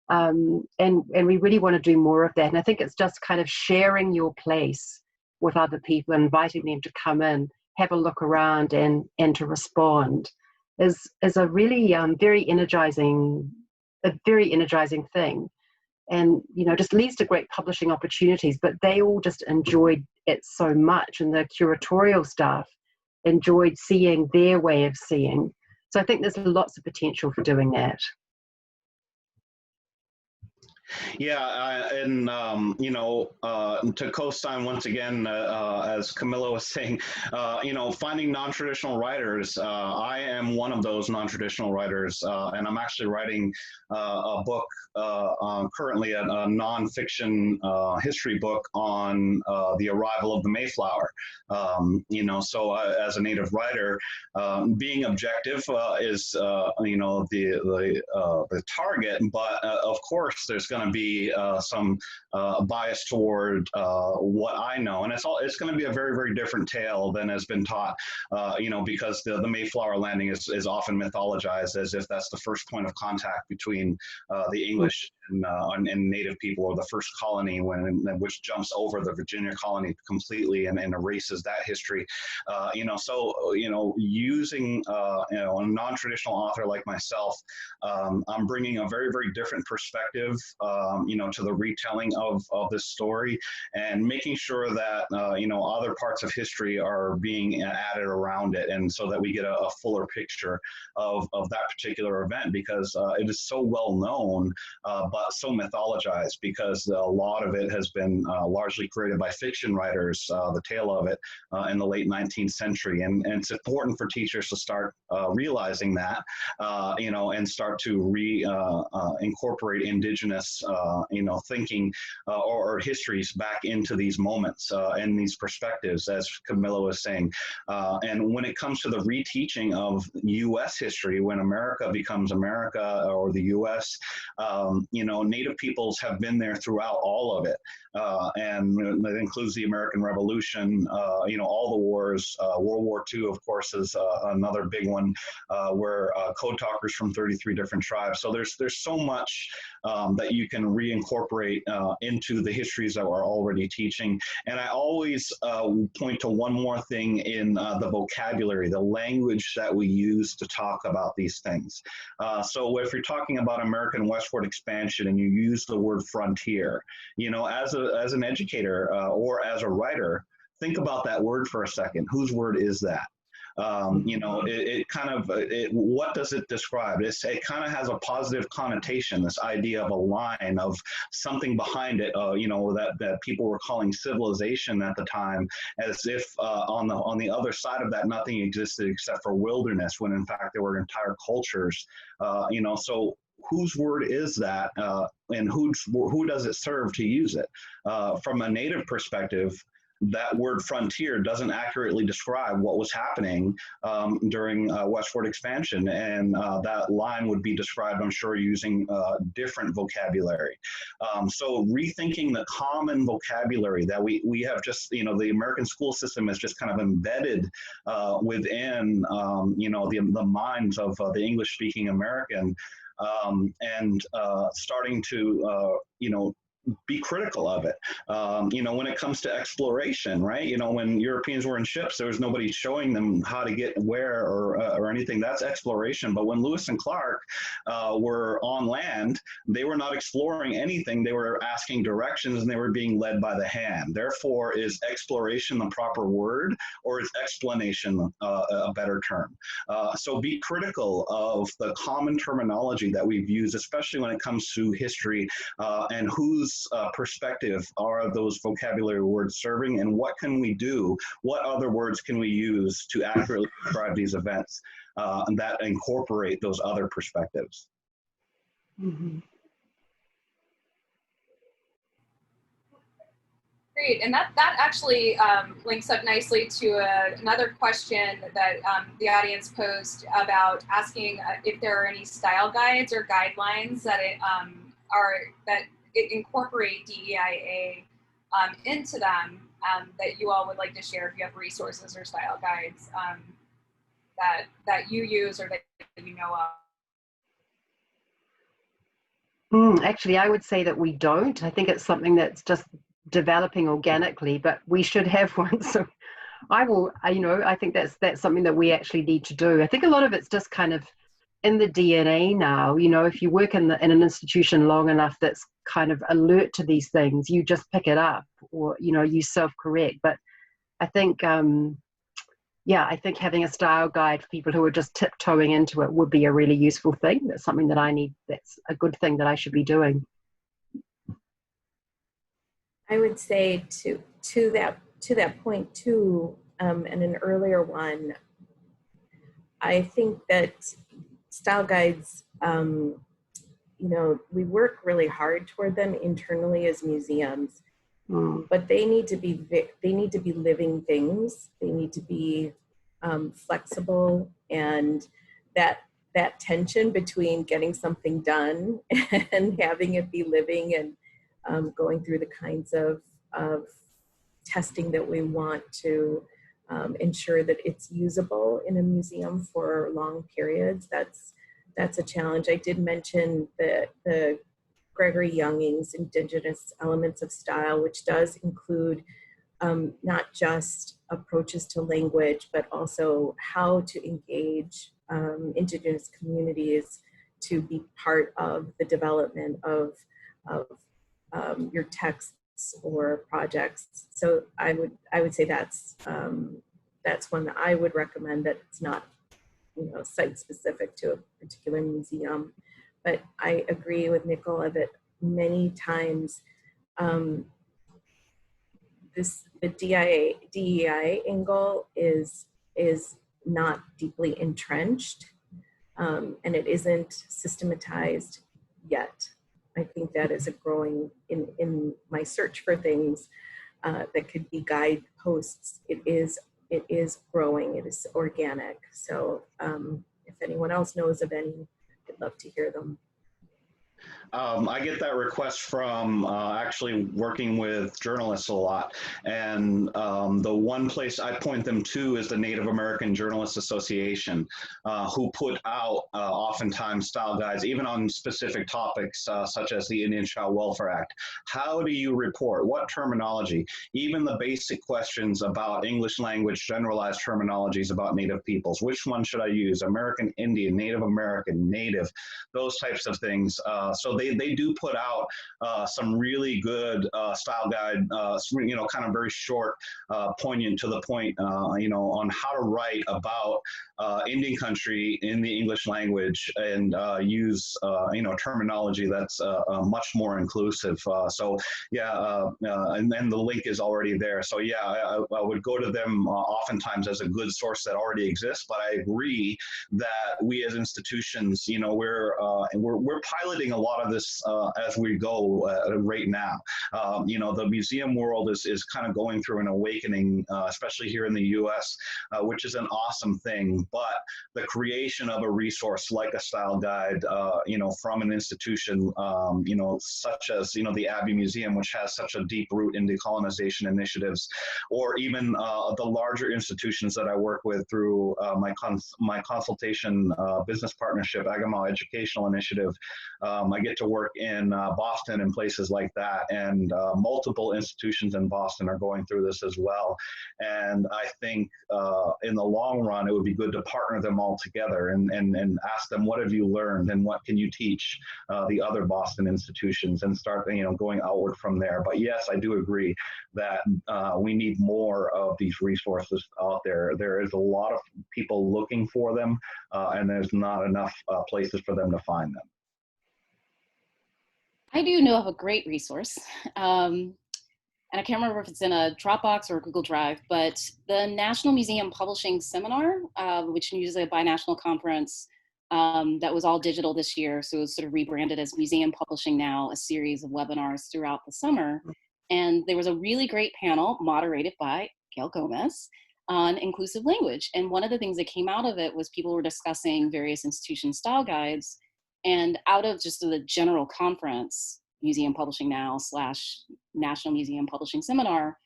And we really want to do more of that. And I think it's just kind of sharing your place with other people, inviting them to come in, have a look around and to respond is a really very energizing thing. and just leads to great publishing opportunities. But they all just enjoyed it so much, and the curatorial staff enjoyed seeing their way of seeing. So I think there's lots of potential for doing that. Yeah, and to co-sign once again, as Kamilah was saying, finding non-traditional writers. I am one of those non-traditional writers, and I'm actually writing a book currently, a non-fiction history book on the arrival of the Mayflower. So as a native writer, being objective is the target, but of course there's going to be some bias toward what I know, and it's going to be a very, very different tale than has been taught. Because the Mayflower landing is often mythologized as if that's the first point of contact between the English and native people, or the first colony, which jumps over the Virginia colony completely and erases that history. Using a non-traditional author like myself, I'm bringing a very, very different perspective, to the retelling of this story, and making sure that other parts of history are being added around it, and so that we get a fuller picture of that particular event, because it is so well known, but so mythologized, because a lot of it has been largely created by fiction writers, the tale of it, in the late 19th century. And it's important for teachers to start realizing that, and start to incorporate indigenous, thinking or histories back into these moments and these perspectives, as Kamilah was saying. And when it comes to the reteaching of U.S. history, when America becomes America, or the U.S., Native peoples have been there throughout all of it. And that includes the American Revolution, all the wars. World War II, of course, is another big one, where code talkers from 33 different tribes. So there's so much that you can reincorporate into the histories that we're already teaching. And I always point to one more thing in the vocabulary, the language that we use to talk about these things. So if you're talking about American westward expansion and you use the word frontier, as an educator or as a writer, think about that word for a second. Whose word is that? What does it describe? It kind of has a positive connotation, this idea of a line, of something behind it, that people were calling civilization at the time, as if on the other side of that, nothing existed except for wilderness, when in fact there were entire cultures, so whose word is that, and who does it serve to use it? From a native perspective, that word frontier doesn't accurately describe what was happening during westward expansion, and that line would be described, I'm sure, using different vocabulary. So rethinking the common vocabulary that we have just, the American school system is just kind of embedded within, the minds of the English-speaking American, and starting to, be critical of it. When it comes to exploration, right? When Europeans were in ships, there was nobody showing them how to get where or anything. That's exploration. But when Lewis and Clark were on land, they were not exploring anything. They were asking directions, and they were being led by the hand. Therefore, is exploration the proper word, or is explanation a better term? So be critical of the common terminology that we've used, especially when it comes to history, and whose perspective are those vocabulary words serving, and what can we do? What other words can we use to accurately describe these events that incorporate those other perspectives? Mm-hmm. Great, and that actually links up nicely to another question that the audience posed about asking if there are any style guides or guidelines that incorporate DEIA into them, that you all would like to share, if you have resources or style guides that you use or that you know of. Actually, I would say that we don't. I think it's something that's just developing organically, but we should have one. So I think that's something that we actually need to do. I think a lot of it's just kind of in the DNA now. You know, if you work in an institution long enough that's kind of alert to these things, you just pick it up, or, you know, you self-correct. But I think, yeah, I think having a style guide for people who are just tiptoeing into it would be a really useful thing. That's something that I need. That's a good thing that I should be doing. I would say to that point too, and an earlier one, I think that style guides, you know, we work really hard toward them internally as museums, but they need to be living things. They need to be flexible, and that tension between getting something done and having it be living and going through the kinds of testing that we want to ensure that it's usable in a museum for long periods. That's a challenge. I did mention the Gregory Younging's Indigenous Elements of Style, which does include not just approaches to language, but also how to engage Indigenous communities to be part of the development of your texts or projects. So I would say that's one that I would recommend, that it's not, you know, site specific to a particular museum. But I agree with Nicola that many times the DEI angle is not deeply entrenched, and it isn't systematized yet. I think that is a growing, in my search for things that could be guideposts. It is growing, it is organic. So if anyone else knows of any, I'd love to hear them. I get that request from actually working with journalists a lot. And the one place I point them to is the Native American Journalists Association, who put out oftentimes style guides, even on specific topics such as the Indian Child Welfare Act. How do you report? What terminology? Even the basic questions about English language, generalized terminologies about Native peoples. Which one should I use? American Indian, Native American, Native, those types of things. So they do put out some really good style guide, you know, kind of very short, poignant, to the point, you know, on how to write about Indian country in the English language and use, you know, terminology that's much more inclusive. So yeah, and then the link is already there. So yeah, I would go to them oftentimes as a good source that already exists. But I agree that we as institutions, you know, we're piloting a lot of this as we go right now. You know, the museum world is kind of going through an awakening, especially here in the U.S., which is an awesome thing. But the creation of a resource like a style guide, you know, from an institution, you know, such as, you know, the Abbe Museum, which has such a deep root in decolonization initiatives, or even the larger institutions that I work with through my consultation business partnership, Agama Educational Initiative. I get to work in Boston and places like that, and multiple institutions in Boston are going through this as well. And I think in the long run, it would be good to partner them all together and ask them, what have you learned and what can you teach the other Boston institutions, and start, you know, going outward from there. But yes, I do agree that we need more of these resources out there. There is a lot of people looking for them, and there's not enough places for them to find them. I do know of a great resource, and I can't remember if it's in a Dropbox or a Google Drive, but the National Museum Publishing Seminar, which uses a binational conference that was all digital this year, so it was sort of rebranded as Museum Publishing Now, a series of webinars throughout the summer. And there was a really great panel moderated by Gail on inclusive language. And one of the things that came out of it was people were discussing various institution style guides. And out of just the general conference, Museum Publishing Now / National Museum Publishing Seminar,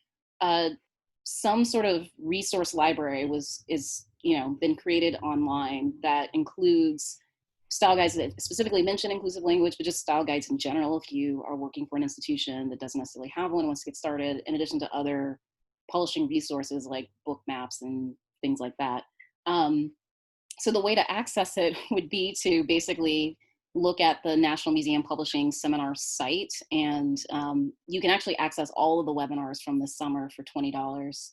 some sort of resource library is you know, been created online that includes style guides that specifically mention inclusive language, but just style guides in general if you are working for an institution that doesn't necessarily have one and wants to get started, in addition to other publishing resources like book maps and things like that. So the way to access it would be to basically look at the National Museum Publishing seminar site, and you can actually access all of the webinars from this summer for $20.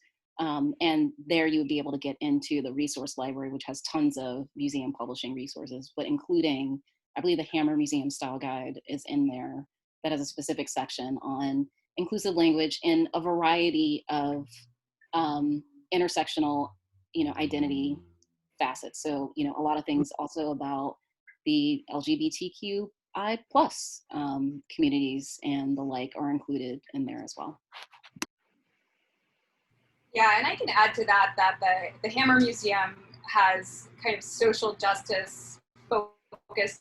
And there you would be able to get into the resource library, which has tons of museum publishing resources, but including, I believe the Hammer Museum Style Guide is in there that has a specific section on inclusive language in a variety of intersectional, identity facets. So, a lot of things also about the LGBTQI plus communities and the like are included in there as well. Yeah, and I can add to that the Hammer Museum has kind of social justice focused.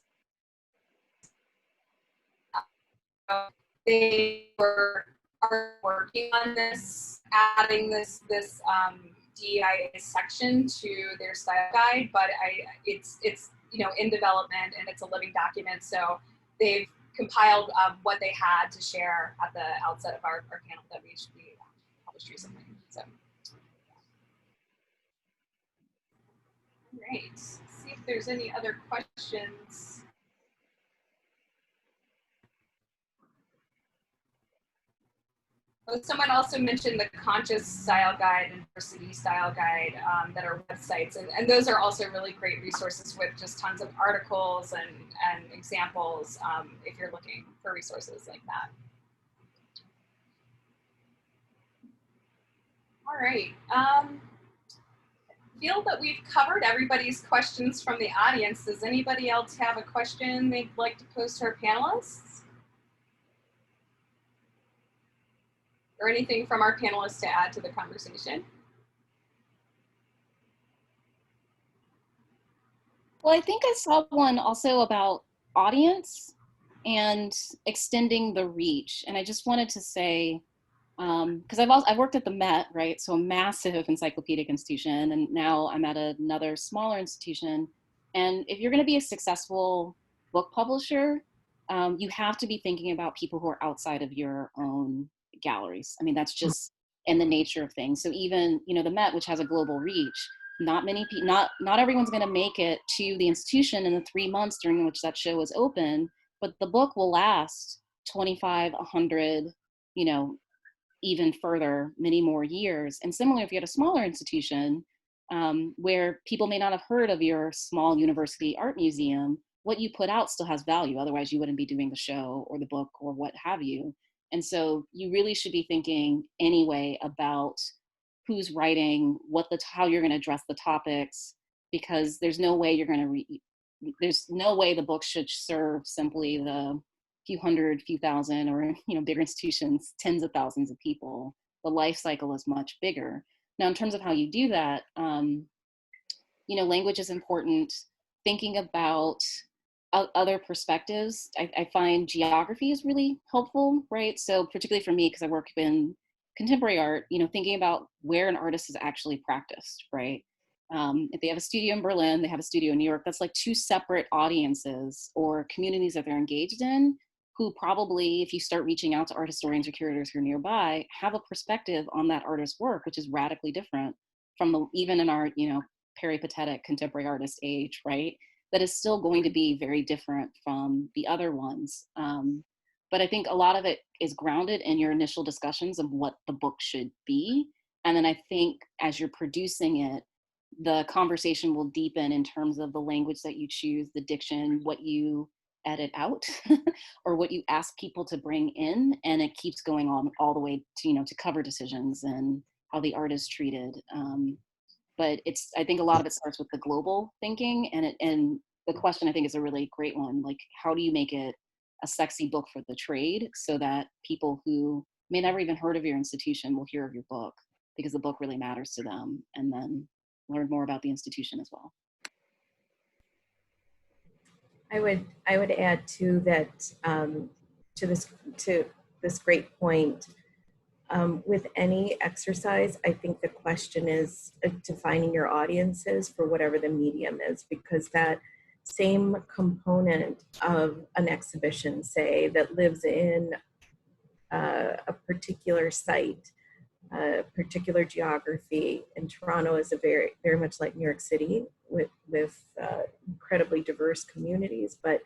They are working on this, adding this DEIA section to their style guide, but it's in development and it's a living document. So they've compiled what they had to share at the outset of our panel that we should be published recently. So, great. Let's see if there's any other questions. Someone also mentioned the Conscious Style Guide and Diversity Style Guide that are websites, and those are also really great resources with just tons of articles and examples if you're looking for resources like that. All right. Feel that we've covered everybody's questions from the audience. Does anybody else have a question they'd like to pose to our panelists? Or anything from our panelists to add to the conversation? Well, I think I saw one also about audience and extending the reach. And I just wanted to say, because I've worked at the Met, right? So a massive encyclopedic institution, and now I'm at another smaller institution. And if you're going to be a successful book publisher, you have to be thinking about people who are outside of your own galleries. I mean, that's just in the nature of things. So even, the Met, which has a global reach, not many people, not everyone's going to make it to the institution in the 3 months during which that show is open, but the book will last 25, 100, even further, many more years. And similarly, if you had a smaller institution where people may not have heard of your small university art museum, what you put out still has value. Otherwise, you wouldn't be doing the show or the book or what have you. And so you really should be thinking anyway about who's writing, how you're going to address the topics, because there's no way there's no way the book should serve simply the few hundred, few thousand, or bigger institutions, tens of thousands of people. The life cycle is much bigger. Now, in terms of how you do that, language is important. Thinking about other perspectives, I find geography is really helpful, right? So particularly for me, because I work in contemporary art, thinking about where an artist is actually practiced, right? If they have a studio in Berlin, they have a studio in New York, that's like two separate audiences or communities that they're engaged in, who probably, if you start reaching out to art historians or curators who are nearby, have a perspective on that artist's work, which is radically different from even in our, peripatetic contemporary artist age, right? That is still going to be very different from the other ones. But I think a lot of it is grounded in your initial discussions of what the book should be. And then I think as you're producing it, the conversation will deepen in terms of the language that you choose, the diction, what you edit out, or what you ask people to bring in. And it keeps going on all the way to, to cover decisions and how the art is treated. But I think a lot of it starts with the global thinking, and the question I think is a really great one. Like, how do you make it a sexy book for the trade so that people who may never even heard of your institution will hear of your book because the book really matters to them, and then learn more about the institution as well. I would add too that to this great point. With any exercise, I think the question is defining your audiences for whatever the medium is, because that same component of an exhibition, say, that lives in a particular site particular geography, and Toronto is a very, very much like New York City with incredibly diverse communities, but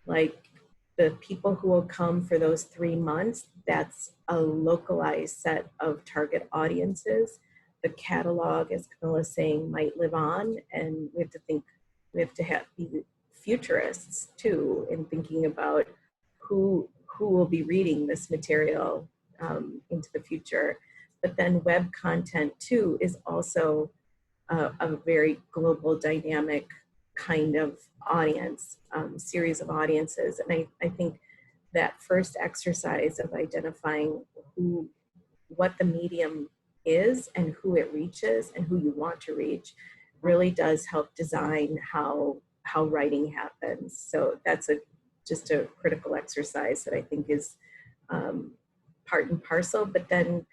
like the people who will come for those 3 months, that's a localized set of target audiences. The catalog, as Kamilah is saying, might live on, and we have to think, we have to be futurists too in thinking about who will be reading this material into the future. But then web content too is also a very global, dynamic kind of audience, series of audiences. And I think that first exercise of identifying what the medium is and who it reaches and who you want to reach really does help design how writing happens. So that's just a critical exercise that I think is part and parcel. But then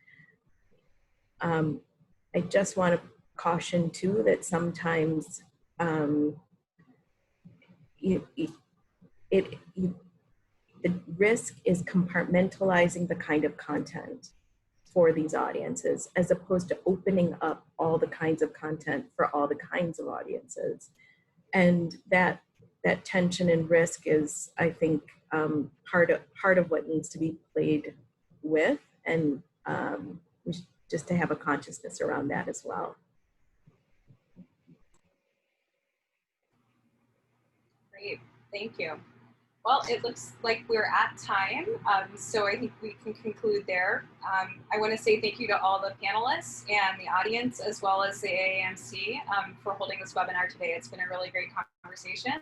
I just want to caution too that sometimes the risk is compartmentalizing the kind of content for these audiences, as opposed to opening up all the kinds of content for all the kinds of audiences. And that tension and risk is, I think, part of what needs to be played with, and just to have a consciousness around that as well. Great, thank you. Well, it looks like we're at time, so I think we can conclude there. I want to say thank you to all the panelists and the audience, as well as the AAMC for holding this webinar today. It's been a really great conversation.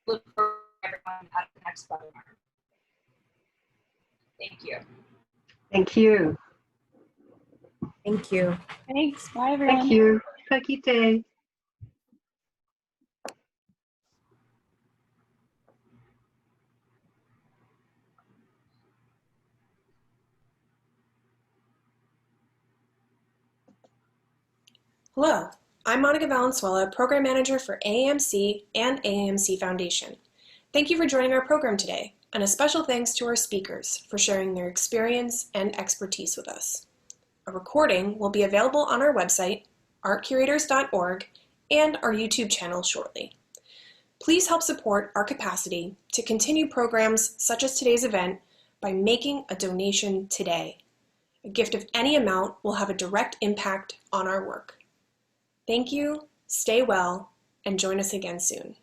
Look forward to everyone at the next webinar. Thank you. Thank you. Thank you. Thanks. Bye, everyone. Thank you. Kakite. Hello, I'm Monica Valenzuela, Program Manager for AAMC and AAMC Foundation. Thank you for joining our program today, and a special thanks to our speakers for sharing their experience and expertise with us. A recording will be available on our website, artcurators.org, and our YouTube channel shortly. Please help support our capacity to continue programs such as today's event by making a donation today. A gift of any amount will have a direct impact on our work. Thank you, stay well, and join us again soon.